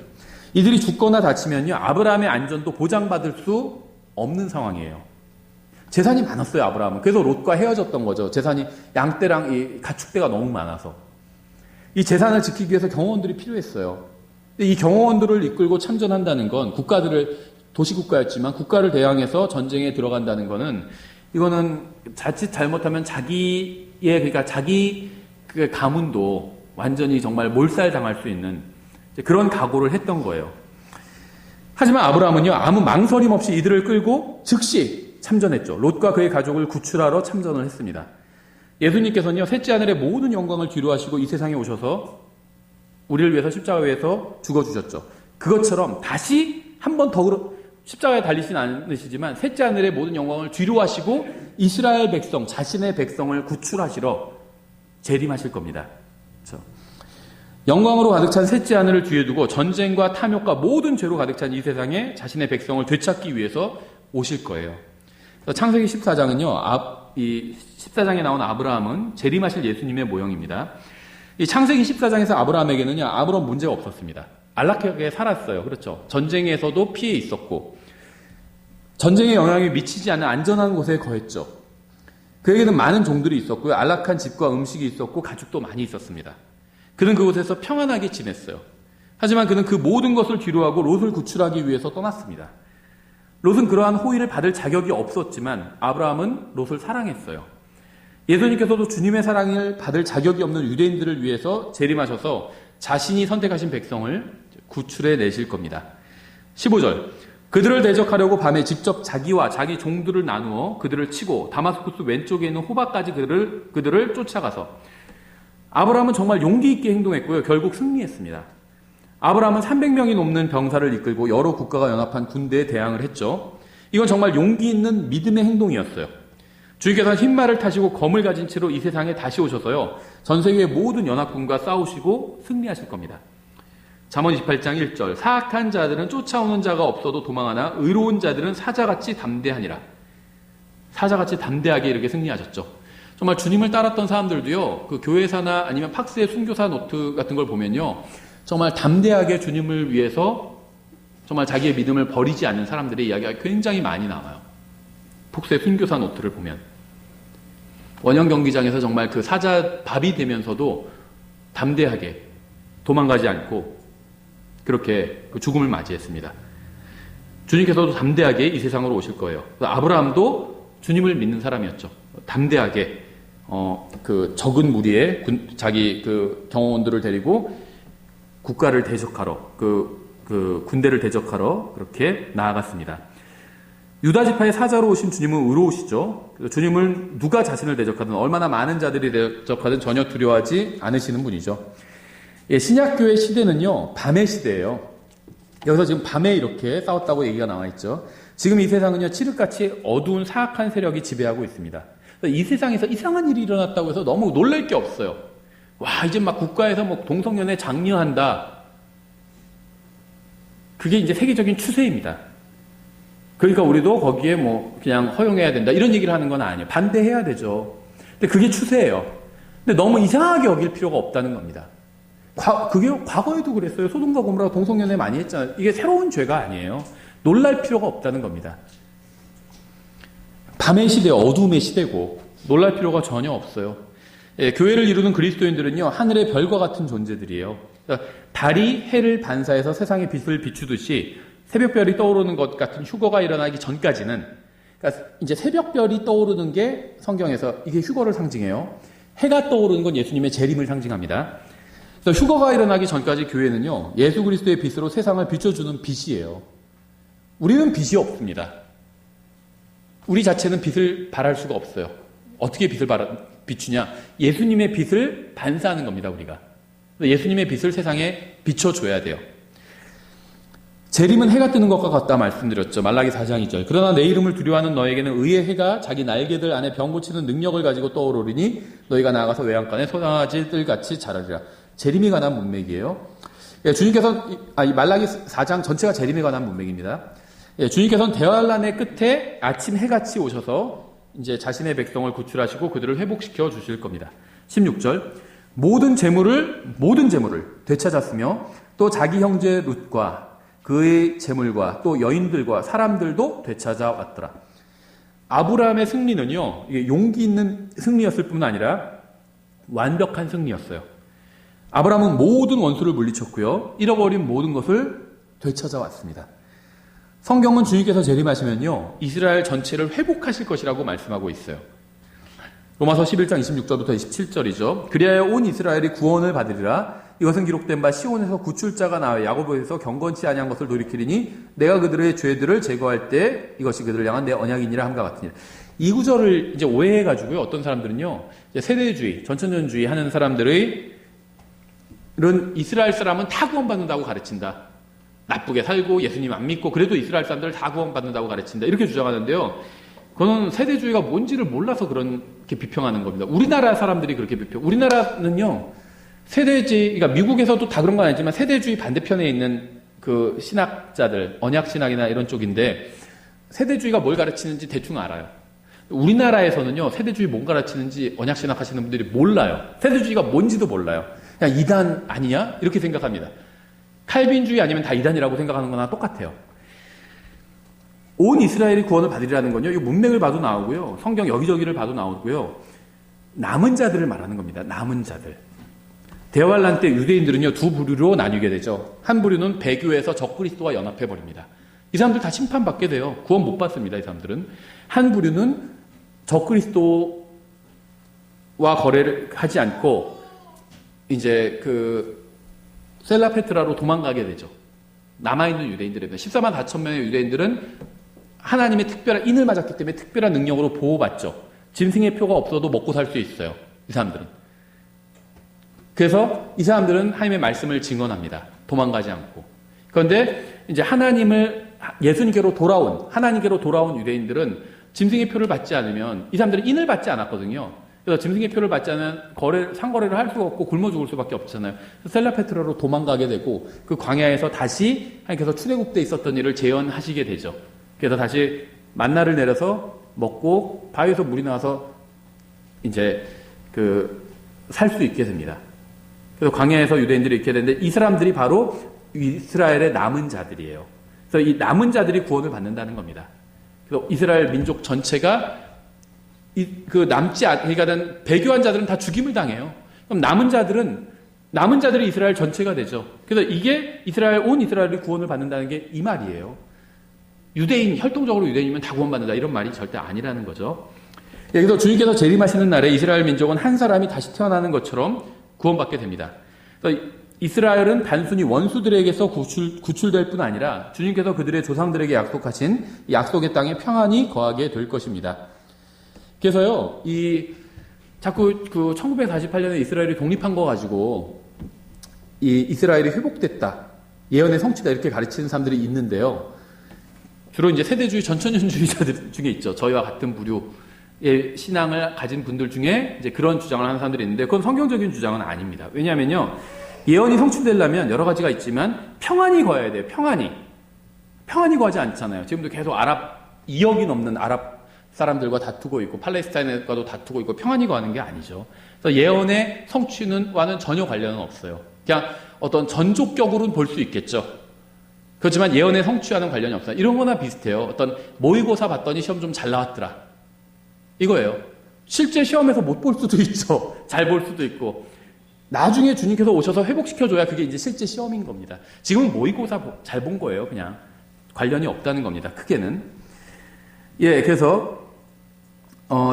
이들이 죽거나 다치면요, 아브라함의 안전도 보장받을 수 없는 상황이에요. 재산이 많았어요, 아브라함은. 그래서 롯과 헤어졌던 거죠. 재산이 양떼랑 이 가축대가 너무 많아서. 이 재산을 지키기 위해서 경호원들이 필요했어요. 이 경호원들을 이끌고 참전한다는 건 도시국가였지만 국가를 대항해서 전쟁에 들어간다는 거는, 이거는 자칫 잘못하면 그러니까 자기 그 가문도 완전히 정말 몰살당할 수 있는 그런 각오를 했던 거예요. 하지만 아브라함은요, 아무 망설임 없이 이들을 끌고 즉시 참전했죠. 롯과 그의 가족을 구출하러 참전을 했습니다. 예수님께서는요, 셋째 하늘의 모든 영광을 뒤로하시고 이 세상에 오셔서 우리를 위해서 십자가에서 죽어주셨죠. 그것처럼 다시 한 번 더 십자가에 달리진 않으시지만 셋째 하늘의 모든 영광을 뒤로하시고 이스라엘 백성, 자신의 백성을 구출하시러 재림하실 겁니다. 그렇죠? 영광으로 가득 찬 셋째 하늘을 뒤에 두고 전쟁과 탐욕과 모든 죄로 가득 찬 이 세상에 자신의 백성을 되찾기 위해서 오실 거예요. 창세기 14장은요, 이 14장에 나온 아브라함은 재림하실 예수님의 모형입니다. 이 창세기 14장에서 아브라함에게는요, 아무런 문제가 없었습니다. 안락하게 살았어요. 그렇죠. 전쟁에서도 피해 있었고, 전쟁의 영향이 미치지 않는 안전한 곳에 거했죠. 그에게는 많은 종들이 있었고요. 안락한 집과 음식이 있었고, 가축도 많이 있었습니다. 그는 그곳에서 평안하게 지냈어요. 하지만 그는 그 모든 것을 뒤로하고 롯을 구출하기 위해서 떠났습니다. 롯은 그러한 호의를 받을 자격이 없었지만 아브라함은 롯을 사랑했어요. 예수님께서도 주님의 사랑을 받을 자격이 없는 유대인들을 위해서 재림하셔서 자신이 선택하신 백성을 구출해 내실 겁니다. 15절, 그들을 대적하려고 밤에 직접 자기와 자기 종들을 나누어 그들을 치고 다마스쿠스 왼쪽에 있는 호박까지 그들을 쫓아가서, 아브라함은 정말 용기 있게 행동했고요. 결국 승리했습니다. 아브라함은 300명이 넘는 병사를 이끌고 여러 국가가 연합한 군대에 대항을 했죠. 이건 정말 용기 있는 믿음의 행동이었어요. 주님께서는 흰말을 타시고 검을 가진 채로 이 세상에 다시 오셔서요, 전 세계의 모든 연합군과 싸우시고 승리하실 겁니다. 잠언 28장 1절, 사악한 자들은 쫓아오는 자가 없어도 도망하나 의로운 자들은 사자같이 담대하니라. 사자같이 담대하게 이렇게 승리하셨죠. 정말 주님을 따랐던 사람들도요, 그 교회사나 아니면 팍스의 순교사 노트 같은 걸 보면요, 정말 담대하게 주님을 위해서 정말 자기의 믿음을 버리지 않는 사람들의 이야기가 굉장히 많이 나와요. 폭스의 순교사 노트를 보면 원형 경기장에서 정말 그 사자 밥이 되면서도 담대하게 도망가지 않고 그렇게 그 죽음을 맞이했습니다. 주님께서도 담대하게 이 세상으로 오실 거예요. 아브라함도 주님을 믿는 사람이었죠. 담대하게 그 적은 무리에 자기 그 경호원들을 데리고 국가를 대적하러 그 군대를 대적하러 그렇게 나아갔습니다. 유다 지파의 사자로 오신 주님은 의로우시죠. 주님을 누가 자신을 대적하든 얼마나 많은 자들이 대적하든 전혀 두려워하지 않으시는 분이죠. 예, 신약교회 시대는요, 밤의 시대예요. 여기서 지금 밤에 이렇게 싸웠다고 얘기가 나와 있죠. 지금 이 세상은요, 칠흑같이 어두운 사악한 세력이 지배하고 있습니다. 이 세상에서 이상한 일이 일어났다고 해서 너무 놀랄 게 없어요. 와, 이제 막 국가에서 뭐 동성연애 장려한다. 그게 이제 세계적인 추세입니다. 그러니까 우리도 거기에 뭐 그냥 허용해야 된다 이런 얘기를 하는 건 아니에요. 반대해야 되죠. 근데 그게 추세예요. 근데 너무 이상하게 여길 필요가 없다는 겁니다. 그게 과거에도 그랬어요. 소돔과 고모라 동성연애 많이 했잖아요. 이게 새로운 죄가 아니에요. 놀랄 필요가 없다는 겁니다. 밤의 시대, 어둠의 시대고 놀랄 필요가 전혀 없어요. 예, 교회를 이루는 그리스도인들은요, 하늘의 별과 같은 존재들이에요. 그러니까 달이 해를 반사해서 세상의 빛을 비추듯이 새벽별이 떠오르는 것 같은 휴거가 일어나기 전까지는, 그러니까 이제 새벽별이 떠오르는 게 성경에서 이게 휴거를 상징해요. 해가 떠오르는 건 예수님의 재림을 상징합니다. 그래서 휴거가 일어나기 전까지 교회는요, 예수 그리스도의 빛으로 세상을 비춰주는 빛이에요. 우리는 빛이 없습니다. 우리 자체는 빛을 발할 수가 없어요. 어떻게 빛을 비추냐? 예수님의 빛을 반사하는 겁니다, 우리가. 예수님의 빛을 세상에 비춰줘야 돼요. 재림은 해가 뜨는 것과 같다 말씀드렸죠. 말라기 4장 2절. 그러나 내 이름을 두려워하는 너에게는 의의 해가 자기 날개들 안에 병 고치는 능력을 가지고 떠오르리니 너희가 나아가서 외양간에 소나지들 같이 자라리라. 재림에 관한 문맥이에요. 예, 주님께서 이 말라기 4장 전체가 재림에 관한 문맥입니다. 예, 주님께서는 대환란의 끝에 아침 해같이 오셔서 이제 자신의 백성을 구출하시고 그들을 회복시켜 주실 겁니다. 16절. 모든 재물을 되찾았으며 또 자기 형제 룻과 그의 재물과 또 여인들과 사람들도 되찾아왔더라. 아브라함의 승리는요, 이게 용기 있는 승리였을 뿐 아니라 완벽한 승리였어요. 아브라함은 모든 원수를 물리쳤고요, 잃어버린 모든 것을 되찾아왔습니다. 성경은 주님께서 재림하시면요, 이스라엘 전체를 회복하실 것이라고 말씀하고 있어요. 로마서 11장 26절부터 27절이죠. 그리하여 온 이스라엘이 구원을 받으리라. 이것은 기록된 바 시온에서 구출자가 나와 야고보에서 경건치 아니한 것을 돌이키리니 내가 그들의 죄들을 제거할 때 이것이 그들을 향한 내 언약이니라 함과 같으니라. 이 구절을 이제 오해해가지고요, 어떤 사람들은요, 이제 세대주의, 전천년주의 하는 사람들의 이런 이스라엘 사람은 다 구원받는다고 가르친다. 나쁘게 살고 예수님 안 믿고 그래도 이스라엘 사람들 다 구원받는다고 가르친다. 이렇게 주장하는데요. 그거는 세대주의가 뭔지를 몰라서 그렇게 비평하는 겁니다. 우리나라 사람들이 그렇게 우리나라는요, 세대주의, 그러니까 미국에서도 다 그런 건 아니지만 세대주의 반대편에 있는 그 신학자들, 언약신학이나 이런 쪽인데 세대주의가 뭘 가르치는지 대충 알아요. 우리나라에서는요, 세대주의 뭔 가르치는지 언약신학 하시는 분들이 몰라요. 세대주의가 뭔지도 몰라요. 그냥 이단 아니냐? 이렇게 생각합니다. 칼빈주의 아니면 다 이단이라고 생각하는 거나 똑같아요. 온 이스라엘이 구원을 받으리라는 건요, 이 문맥을 봐도 나오고요, 성경 여기저기를 봐도 나오고요, 남은 자들을 말하는 겁니다. 남은 자들. 대환란 때 유대인들은요, 두 부류로 나뉘게 되죠. 한 부류는 배교에서 적그리스도와 연합해버립니다. 이 사람들 다 심판받게 돼요. 구원 못 받습니다, 이 사람들은. 한 부류는 적그리스도와 거래를 하지 않고 이제 그 셀라페트라로 도망가게 되죠. 남아있는 유대인들입니다. 14만 4천 명의 유대인들은 하나님의 특별한 인을 맞았기 때문에 특별한 능력으로 보호받죠. 짐승의 표가 없어도 먹고 살 수 있어요, 이 사람들은. 그래서 이 사람들은 하나님의 말씀을 증언합니다. 도망가지 않고. 그런데 이제 예수님께로 돌아온 유대인들은 짐승의 표를 받지 않으면, 이 사람들은 인을 받지 않았거든요. 그래서 짐승의 표를 받지 않으면 상거래를 할 수가 없고 굶어 죽을 수밖에 없잖아요. 셀라페트라로 도망가게 되고 그 광야에서 다시 하나님께서 출애굽때 있었던 일을 재현하시게 되죠. 그래서 다시 만나를 내려서 먹고 바위에서 물이 나와서 이제 살 수 있게 됩니다. 그래서 광야에서 유대인들이 있게 되는데 이 사람들이 바로 이스라엘의 남은 자들이에요. 그래서 이 남은 자들이 구원을 받는다는 겁니다. 그래서 이스라엘 민족 전체가 그러니까 배교한 자들은 다 죽임을 당해요. 그럼 남은 자들이 이스라엘 전체가 되죠. 그래서 이게 온 이스라엘이 구원을 받는다는 게 이 말이에요. 혈통적으로 유대인이면 다 구원받는다, 이런 말이 절대 아니라는 거죠. 그래서 주님께서 재림하시는 날에 이스라엘 민족은 한 사람이 다시 태어나는 것처럼 구원받게 됩니다. 그래서 이스라엘은 단순히 원수들에게서 구출될 뿐 아니라 주님께서 그들의 조상들에게 약속하신 약속의 땅에 평안히 거하게 될 것입니다. 그래서요, 자꾸 1948년에 이스라엘이 독립한 거 가지고 이스라엘이 회복됐다, 예언의 성취다, 이렇게 가르치는 사람들이 있는데요. 주로 이제 세대주의, 전천년주의자들 중에 있죠. 저희와 같은 부류의 신앙을 가진 분들 중에 이제 그런 주장을 하는 사람들이 있는데, 그건 성경적인 주장은 아닙니다. 왜냐하면요, 예언이 성취되려면 여러 가지가 있지만 평안히 거해야 돼요. 평안히 거하지 않잖아요. 지금도 계속 2억이 넘는 아랍 사람들과 다투고 있고 팔레스타인과도 다투고 있고 평안히 거하는 게 아니죠. 그래서 예언의 성취와는 전혀 관련은 없어요. 그냥 어떤 전족격으로는 볼 수 있겠죠. 그렇지만 예언의 성취와는 관련이 없어요. 이런 거나 비슷해요. 어떤 모의고사 봤더니 시험 좀 잘 나왔더라, 이거예요. 실제 시험에서 못 볼 수도 있죠. 잘 볼 수도 있고. 나중에 주님께서 오셔서 회복시켜줘야 그게 이제 실제 시험인 겁니다. 지금은 모의고사 잘 본 거예요. 그냥 관련이 없다는 겁니다. 크게는. 예, 그래서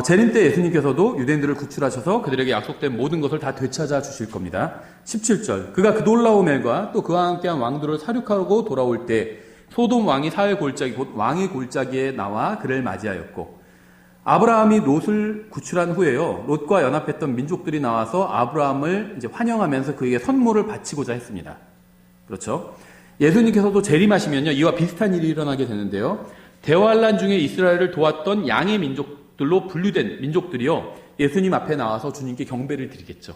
재림 때 예수님께서도 유대인들을 구출하셔서 그들에게 약속된 모든 것을 다 되찾아 주실 겁니다. 17절. 그가 그 놀라운 일과 또 그와 함께한 왕들을 사륙하고 돌아올 때 소돔 왕이 사회 골짜기 곧 왕의 골짜기에 나와 그를 맞이하였고 아브라함이 롯을 구출한 후에요. 롯과 연합했던 민족들이 나와서 아브라함을 이제 환영하면서 그에게 선물을 바치고자 했습니다. 그렇죠? 예수님께서도 재림하시면요. 이와 비슷한 일이 일어나게 되는데요. 대환란 중에 이스라엘을 도왔던 양의 민족들로 분류된 민족들이요. 예수님 앞에 나와서 주님께 경배를 드리겠죠.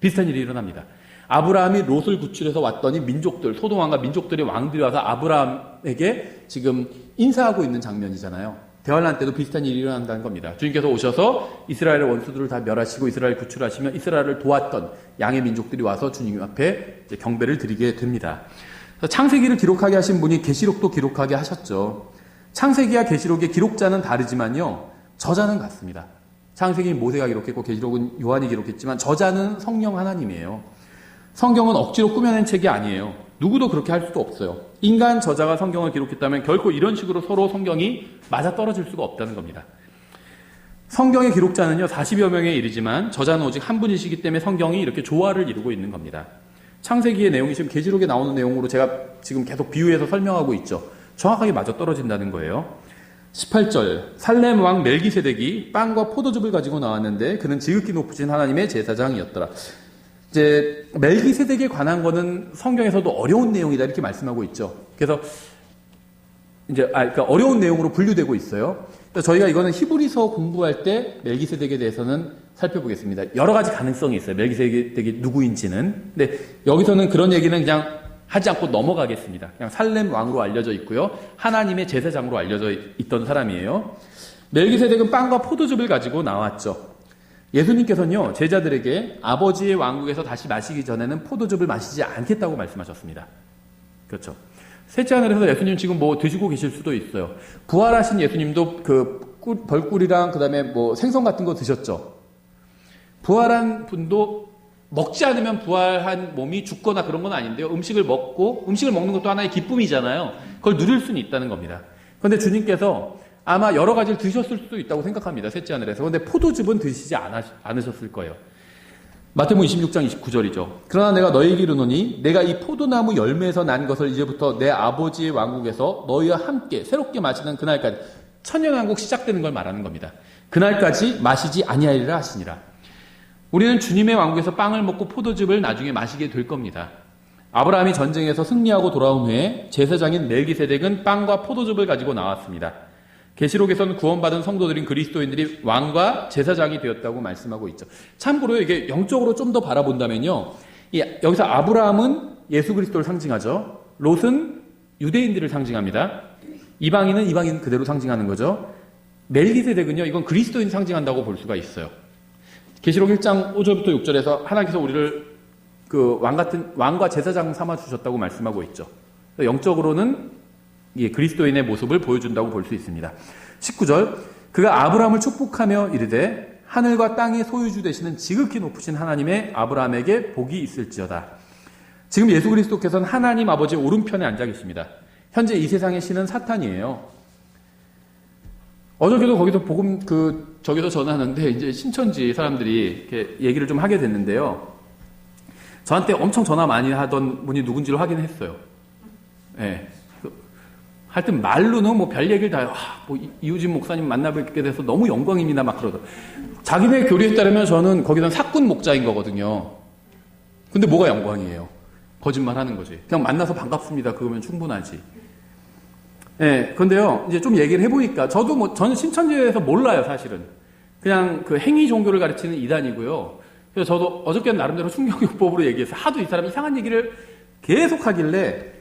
비슷한 일이 일어납니다. 아브라함이 롯을 구출해서 왔더니 민족들, 소돔 왕과 민족들의 왕들이 와서 아브라함에게 지금 인사하고 있는 장면이잖아요. 대환란 때도 비슷한 일이 일어난다는 겁니다. 주님께서 오셔서 이스라엘의 원수들을 다 멸하시고 이스라엘 구출하시며 이스라엘을 도왔던 양의 민족들이 와서 주님 앞에 이제 경배를 드리게 됩니다. 창세기를 기록하게 하신 분이 계시록도 기록하게 하셨죠. 창세기와 계시록의 기록자는 다르지만요. 저자는 같습니다. 창세기는 모세가 기록했고 계시록은 요한이 기록했지만 저자는 성령 하나님이에요. 성경은 억지로 꾸며낸 책이 아니에요. 누구도 그렇게 할 수도 없어요. 인간 저자가 성경을 기록했다면 결코 이런 식으로 서로 성경이 맞아떨어질 수가 없다는 겁니다. 성경의 기록자는요 40여 명에 이르지만 저자는 오직 한 분이시기 때문에 성경이 이렇게 조화를 이루고 있는 겁니다. 창세기의 내용이 지금 계시록에 나오는 내용으로 제가 지금 계속 비유해서 설명하고 있죠. 정확하게 맞아떨어진다는 거예요. 18절 살렘 왕 멜기세덱이 빵과 포도즙을 가지고 나왔는데 그는 지극히 높으신 하나님의 제사장이었더라. 이제 멜기세덱에 관한 거는 성경에서도 어려운 내용이다 이렇게 말씀하고 있죠. 그래서 이제 그러니까 어려운 내용으로 분류되고 있어요. 그래서 저희가 이거는 히브리서 공부할 때 멜기세덱에 대해서는 살펴보겠습니다. 여러 가지 가능성이 있어요. 멜기세덱이 누구인지는. 근데 여기서는 그런 얘기는 그냥 하지 않고 넘어가겠습니다. 그냥 살렘 왕으로 알려져 있고요. 하나님의 제사장으로 알려져 있던 사람이에요. 멜기세덱은 빵과 포도즙을 가지고 나왔죠. 예수님께서는요, 제자들에게 아버지의 왕국에서 다시 마시기 전에는 포도즙을 마시지 않겠다고 말씀하셨습니다. 그렇죠. 셋째 하늘에서 예수님 지금 뭐 드시고 계실 수도 있어요. 부활하신 예수님도 그 벌꿀이랑 그 다음에 뭐 생선 같은 거 드셨죠. 부활한 분도 먹지 않으면 부활한 몸이 죽거나 그런 건 아닌데요. 음식을 먹는 것도 하나의 기쁨이잖아요. 그걸 누릴 수는 있다는 겁니다. 그런데 주님께서 아마 여러 가지를 드셨을 수도 있다고 생각합니다. 셋째 하늘에서. 그런데 포도즙은 드시지 않으셨을 거예요. 마태복음 26장 29절이죠. 그러나 내가 너희에게 이르노니 내가 이 포도나무 열매에서 난 것을 이제부터 내 아버지의 왕국에서 너희와 함께 새롭게 마시는 그날까지 천년왕국 시작되는 걸 말하는 겁니다. 그날까지 마시지 아니하리라 하시니라. 우리는 주님의 왕국에서 빵을 먹고 포도즙을 나중에 마시게 될 겁니다. 아브라함이 전쟁에서 승리하고 돌아온 후에 제사장인 멜기세덱은 빵과 포도즙을 가지고 나왔습니다. 계시록에서는 구원받은 성도들인 그리스도인들이 왕과 제사장이 되었다고 말씀하고 있죠. 참고로 이게 영적으로 좀 더 바라본다면요. 여기서 아브라함은 예수 그리스도를 상징하죠. 롯은 유대인들을 상징합니다. 이방인은 이방인 그대로 상징하는 거죠. 멜기세덱은요. 이건 그리스도인 상징한다고 볼 수가 있어요. 계시록 1장 5절부터 6절에서 하나님께서 우리를 그 왕과 제사장 삼아 주셨다고 말씀하고 있죠. 영적으로는 그리스도인의 모습을 보여준다고 볼 수 있습니다. 19절 그가 아브라함을 축복하며 이르되 하늘과 땅의 소유주 되시는 지극히 높으신 하나님의 아브라함에게 복이 있을지어다. 지금 예수 그리스도께서는 하나님 아버지의 오른편에 앉아 계십니다. 현재 이 세상의 신은 사탄이에요. 어저께도 거기서 복음 저기서 전하는데 이제 신천지 사람들이 이렇게 얘기를 좀 하게 됐는데요. 저한테 엄청 전화 많이 하던 분이 누군지를 확인했어요. 예. 하여튼 말로는 뭐 별 얘기를 다, 뭐 이우진 목사님 만나뵙게 돼서 너무 영광입니다. 막 그러더라고요. 자기네 교리에 따르면 저는 거기선 사꾼 목자인 거거든요. 근데 뭐가 영광이에요? 거짓말 하는 거지. 그냥 만나서 반갑습니다. 그거면 충분하지. 예, 근데요, 이제 좀 얘기를 해보니까, 저는 신천지에서 몰라요, 사실은. 그냥 그 행위 종교를 가르치는 이단이고요. 그래서 저도 어저께는 나름대로 충격요법으로 얘기해서 하도 이 사람이 이상한 얘기를 계속 하길래,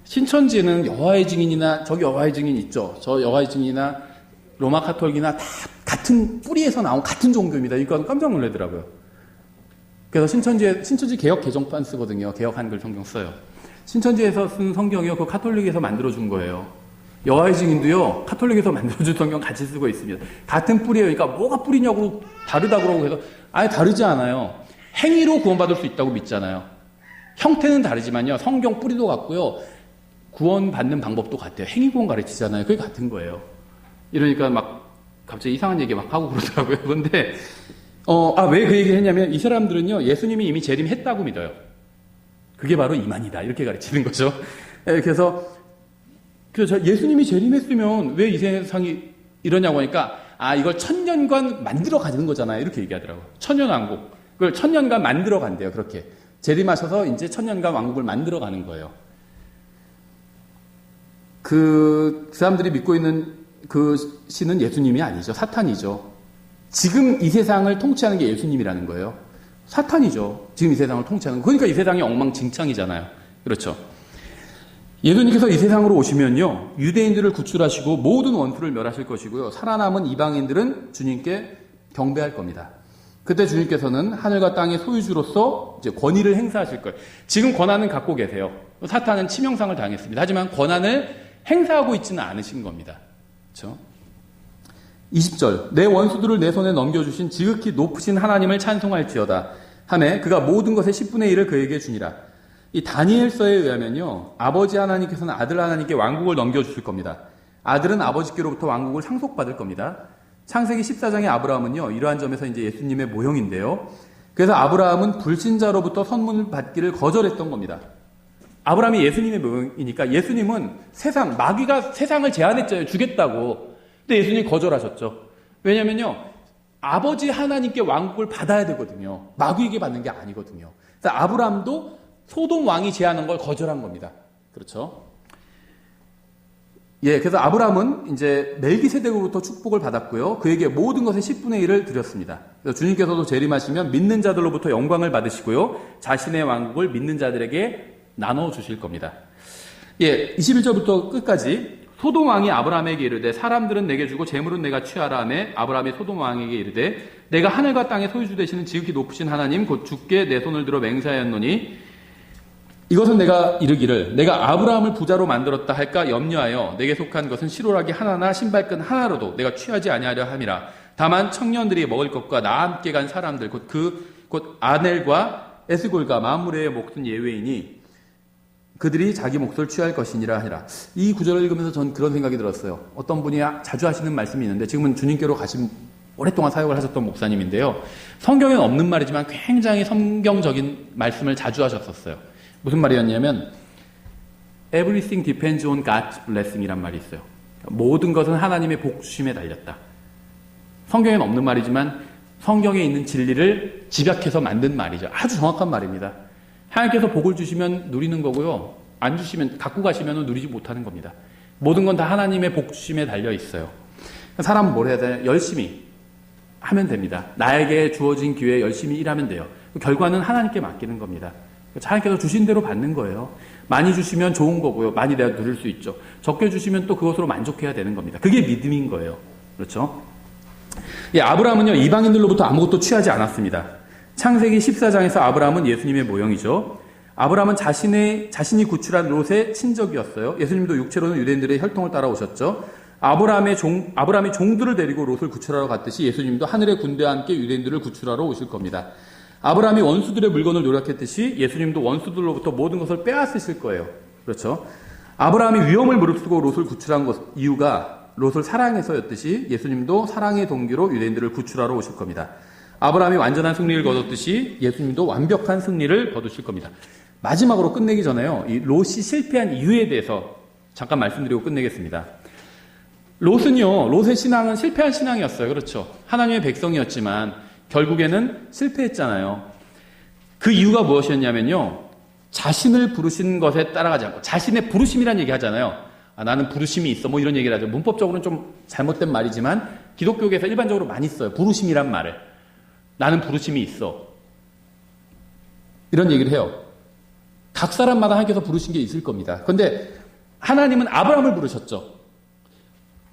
신천지에는 여호와의 증인이나 저기 여호와의 증인 있죠. 저 여호와의 증인이나 로마 카톨릭이나 다 같은 뿌리에서 나온 같은 종교입니다. 이거 깜짝 놀라더라고요. 그래서 신천지 개혁 개정판 쓰거든요. 개혁 한글 성경 써요. 신천지에서 쓴 성경이요. 그 카톨릭에서 만들어준 거예요. 여호와의 증인도요, 카톨릭에서 만들어준 성경 같이 쓰고 있습니다. 같은 뿌리예요. 그러니까 뭐가 뿌리냐고 다르다고 그러고 해서 아예 다르지 않아요. 행위로 구원받을 수 있다고 믿잖아요. 형태는 다르지만요, 성경 뿌리도 같고요, 구원받는 방법도 같아요. 행위 구원 가르치잖아요. 그게 같은 거예요. 이러니까 막 갑자기 이상한 얘기 막 하고 그러더라고요. 그런데 왜 그 얘기를 했냐면 이 사람들은요, 예수님이 이미 재림했다고 믿어요. 그게 바로 이만이다, 이렇게 가르치는 거죠. 그래서 예수님이 재림했으면 왜 이 세상이 이러냐고 하니까 이걸 천년간 만들어 가는 거잖아요, 이렇게 얘기하더라고요. 천년왕국, 그걸 천년간 만들어 간대요. 그렇게 재림하셔서 이제 천년간 왕국을 만들어 가는 거예요. 그 사람들이 믿고 있는 그 신은 예수님이 아니죠. 사탄이죠. 지금 이 세상을 통치하는 게 예수님이라는 거예요. 사탄이죠. 지금 이 세상을 통치하는 거. 그러니까 이 세상이 엉망진창이잖아요. 그렇죠. 예수님께서 이 세상으로 오시면요, 유대인들을 구출하시고 모든 원수를 멸하실 것이고요, 살아남은 이방인들은 주님께 경배할 겁니다. 그때 주님께서는 하늘과 땅의 소유주로서 이제 권위를 행사하실 거예요. 지금 권한은 갖고 계세요. 사탄은 치명상을 당했습니다. 하지만 권한을 행사하고 있지는 않으신 겁니다. 그렇죠? 20절, 내 원수들을 내 손에 넘겨주신 지극히 높으신 하나님을 찬송할지어다 하매 그가 모든 것의 10분의 1을 그에게 주니라. 이 다니엘서에 의하면요, 아버지 하나님께서는 아들 하나님께 왕국을 넘겨주실 겁니다. 아들은 아버지께로부터 왕국을 상속받을 겁니다. 창세기 14장의 아브라함은요, 이러한 점에서 이제 예수님의 모형인데요. 그래서 아브라함은 불신자로부터 선문을 받기를 거절했던 겁니다. 아브라함이 예수님의 모형이니까 예수님은 마귀가 세상을 제안했잖아요. 주겠다고. 근데 예수님이 거절하셨죠. 왜냐면요, 아버지 하나님께 왕국을 받아야 되거든요. 마귀에게 받는 게 아니거든요. 그래서 아브라함도 소돔 왕이 제안한 걸 거절한 겁니다. 그렇죠? 그래서 아브라함은 이제 멜기세덱으로부터 축복을 받았고요. 그에게 모든 것의 10분의 1을 드렸습니다. 그래서 주님께서도 재림하시면 믿는 자들로부터 영광을 받으시고요, 자신의 왕국을 믿는 자들에게 나눠 주실 겁니다. 21절부터 끝까지 소돔 왕이 아브라함에게 이르되 사람들은 내게 주고 재물은 내가 취하라 하매 아브라함이 소돔 왕에게 이르되 내가 하늘과 땅의 소유주 되시는 지극히 높으신 하나님 곧 주께 내 손을 들어 맹세하였노니 이것은 내가 이르기를 내가 아브라함을 부자로 만들었다 할까 염려하여 내게 속한 것은 시로라기 하나나 신발끈 하나로도 내가 취하지 아니하려 함이라. 다만 청년들이 먹을 것과 나와 함께 간 사람들 곧 아넬과 에스골과 마므레의 몫은 예외이니 그들이 자기 몫을 취할 것이니라 하라. 이 구절을 읽으면서 전 그런 생각이 들었어요. 어떤 분이 자주 하시는 말씀이 있는데 지금은 주님께로 가신 오랫동안 사역을 하셨던 목사님인데요, 성경에는 없는 말이지만 굉장히 성경적인 말씀을 자주 하셨었어요. 무슨 말이었냐면 Everything depends on God's blessing이란 말이 있어요. 모든 것은 하나님의 복 주심에 달렸다. 성경에는 없는 말이지만 성경에 있는 진리를 집약해서 만든 말이죠. 아주 정확한 말입니다. 하나님께서 복을 주시면 누리는 거고요, 안 주시면 갖고 가시면 누리지 못하는 겁니다. 모든 건 다 하나님의 복 주심에 달려 있어요. 사람은 뭘 해야 돼요? 열심히 하면 됩니다. 나에게 주어진 기회에 열심히 일하면 돼요. 결과는 하나님께 맡기는 겁니다. 하나님께서 주신 대로 받는 거예요. 많이 주시면 좋은 거고요, 많이 내가 누릴 수 있죠. 적게 주시면 또 그것으로 만족해야 되는 겁니다. 그게 믿음인 거예요. 그렇죠? 아브라함은요, 이방인들로부터 아무것도 취하지 않았습니다. 창세기 14장에서 아브라함은 예수님의 모형이죠. 아브라함은 자신이 구출한 롯의 친족이었어요. 예수님도 육체로는 유대인들의 혈통을 따라오셨죠. 아브라함이 종들을 데리고 롯을 구출하러 갔듯이 예수님도 하늘의 군대와 함께 유대인들을 구출하러 오실 겁니다. 아브라함이 원수들의 물건을 노력했듯이 예수님도 원수들로부터 모든 것을 빼앗으실 거예요. 그렇죠? 아브라함이 위험을 무릅쓰고 롯을 구출한 이유가 롯을 사랑해서였듯이 예수님도 사랑의 동기로 유대인들을 구출하러 오실 겁니다. 아브라함이 완전한 승리를 거뒀듯이 예수님도 완벽한 승리를 거두실 겁니다. 마지막으로 끝내기 전에요, 이 롯이 실패한 이유에 대해서 잠깐 말씀드리고 끝내겠습니다. 롯의 신앙은 실패한 신앙이었어요. 그렇죠? 하나님의 백성이었지만 결국에는 실패했잖아요. 그 이유가 무엇이었냐면요, 자신을 부르신 것에 따라가지 않고, 자신의 부르심이란 얘기 하잖아요. 나는 부르심이 있어, 뭐 이런 얘기를 하죠. 문법적으로는 좀 잘못된 말이지만 기독교계에서 일반적으로 많이 써요, 부르심이란 말을. 나는 부르심이 있어, 이런 얘기를 해요. 각 사람마다 하나님께서 부르신 게 있을 겁니다. 그런데 하나님은 아브라함을 부르셨죠.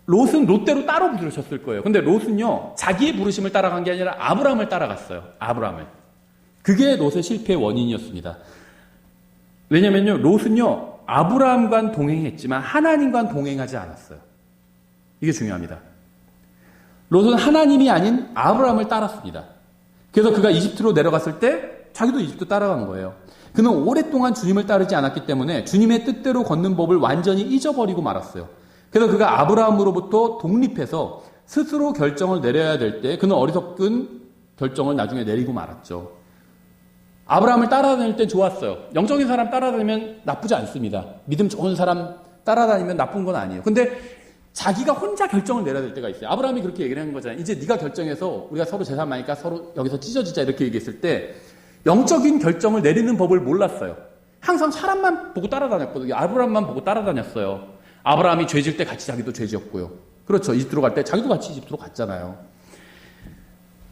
롯은 롯대로 따로 부르셨을 거예요. 근데 롯은요, 자기의 부르심을 따라간 게 아니라 아브라함을 따라갔어요. 아브라함을. 그게 롯의 실패의 원인이었습니다. 왜냐면요, 롯은요, 아브라함과 동행했지만 하나님과 동행하지 않았어요. 이게 중요합니다. 롯은 하나님이 아닌 아브라함을 따랐습니다. 그래서 그가 이집트로 내려갔을 때 자기도 이집트 따라간 거예요. 그는 오랫동안 주님을 따르지 않았기 때문에 주님의 뜻대로 걷는 법을 완전히 잊어버리고 말았어요. 그래서 그가 아브라함으로부터 독립해서 스스로 결정을 내려야 될 때 그는 어리석은 결정을 나중에 내리고 말았죠. 아브라함을 따라다닐 때 좋았어요. 영적인 사람 따라다니면 나쁘지 않습니다. 믿음 좋은 사람 따라다니면 나쁜 건 아니에요. 근데 자기가 혼자 결정을 내려야 될 때가 있어요. 아브라함이 그렇게 얘기를 한 거잖아요. 이제 네가 결정해서 우리가 서로 재산 많으니까 서로 여기서 찢어지자 이렇게 얘기했을 때 영적인 결정을 내리는 법을 몰랐어요. 항상 사람만 보고 따라다녔거든요. 아브라함만 보고 따라다녔어요. 아브라함이 죄질 때 같이 자기도 죄지었고요. 그렇죠. 이집트로 갈 때 자기도 같이 이집트로 갔잖아요.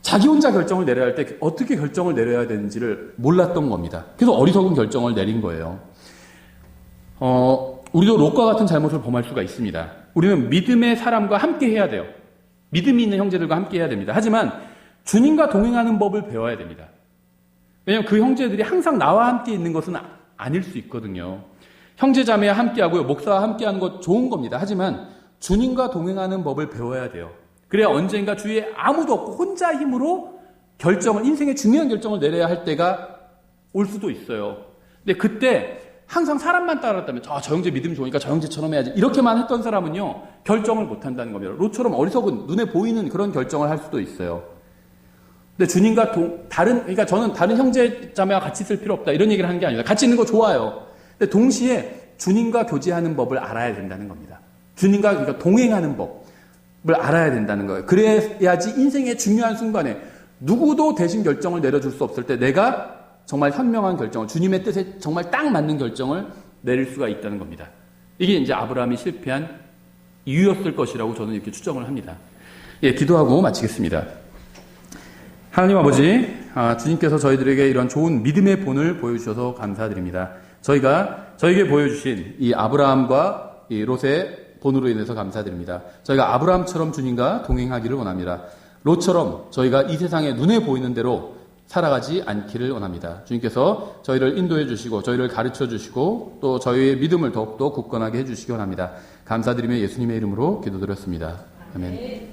자기 혼자 결정을 내려야 할 때 어떻게 결정을 내려야 되는지를 몰랐던 겁니다. 그래서 어리석은 결정을 내린 거예요. 우리도 롯과 같은 잘못을 범할 수가 있습니다. 우리는 믿음의 사람과 함께 해야 돼요. 믿음이 있는 형제들과 함께 해야 됩니다. 하지만 주님과 동행하는 법을 배워야 됩니다. 왜냐하면 그 형제들이 항상 나와 함께 있는 것은 아닐 수 있거든요. 형제 자매와 함께 하고요. 목사와 함께 하는 것 좋은 겁니다. 하지만 주님과 동행하는 법을 배워야 돼요. 그래야 언젠가 주위에 아무도 없고 혼자 힘으로 인생의 중요한 결정을 내려야 할 때가 올 수도 있어요. 근데 그때 항상 사람만 따랐다면 저 형제 믿음이 좋으니까 저 형제처럼 해야지 이렇게만 했던 사람은요 결정을 못 한다는 겁니다. 롯처럼 어리석은 눈에 보이는 그런 결정을 할 수도 있어요. 근데 주님과 그러니까 저는 다른 형제 자매와 같이 있을 필요 없다 이런 얘기를 하는 게 아니라 같이 있는 거 좋아요. 근데 동시에 주님과 교제하는 법을 알아야 된다는 겁니다. 주님과 그러니까 동행하는 법을 알아야 된다는 거예요. 그래야지 인생의 중요한 순간에 누구도 대신 결정을 내려줄 수 없을 때 내가 정말 현명한 결정을 주님의 뜻에 정말 딱 맞는 결정을 내릴 수가 있다는 겁니다. 이게 이제 아브라함이 실패한 이유였을 것이라고 저는 이렇게 추정을 합니다. 예, 기도하고 마치겠습니다. 하나님 아버지, 주님께서 저희들에게 이런 좋은 믿음의 본을 보여주셔서 감사드립니다. 저에게 보여주신 이 아브라함과 이 롯의 본으로 인해서 감사드립니다. 저희가 아브라함처럼 주님과 동행하기를 원합니다. 롯처럼 저희가 이 세상에 눈에 보이는 대로 살아가지 않기를 원합니다. 주님께서 저희를 인도해 주시고 저희를 가르쳐 주시고 또 저희의 믿음을 더욱더 굳건하게 해 주시기 원합니다. 감사드리며 예수님의 이름으로 기도드렸습니다. 아멘.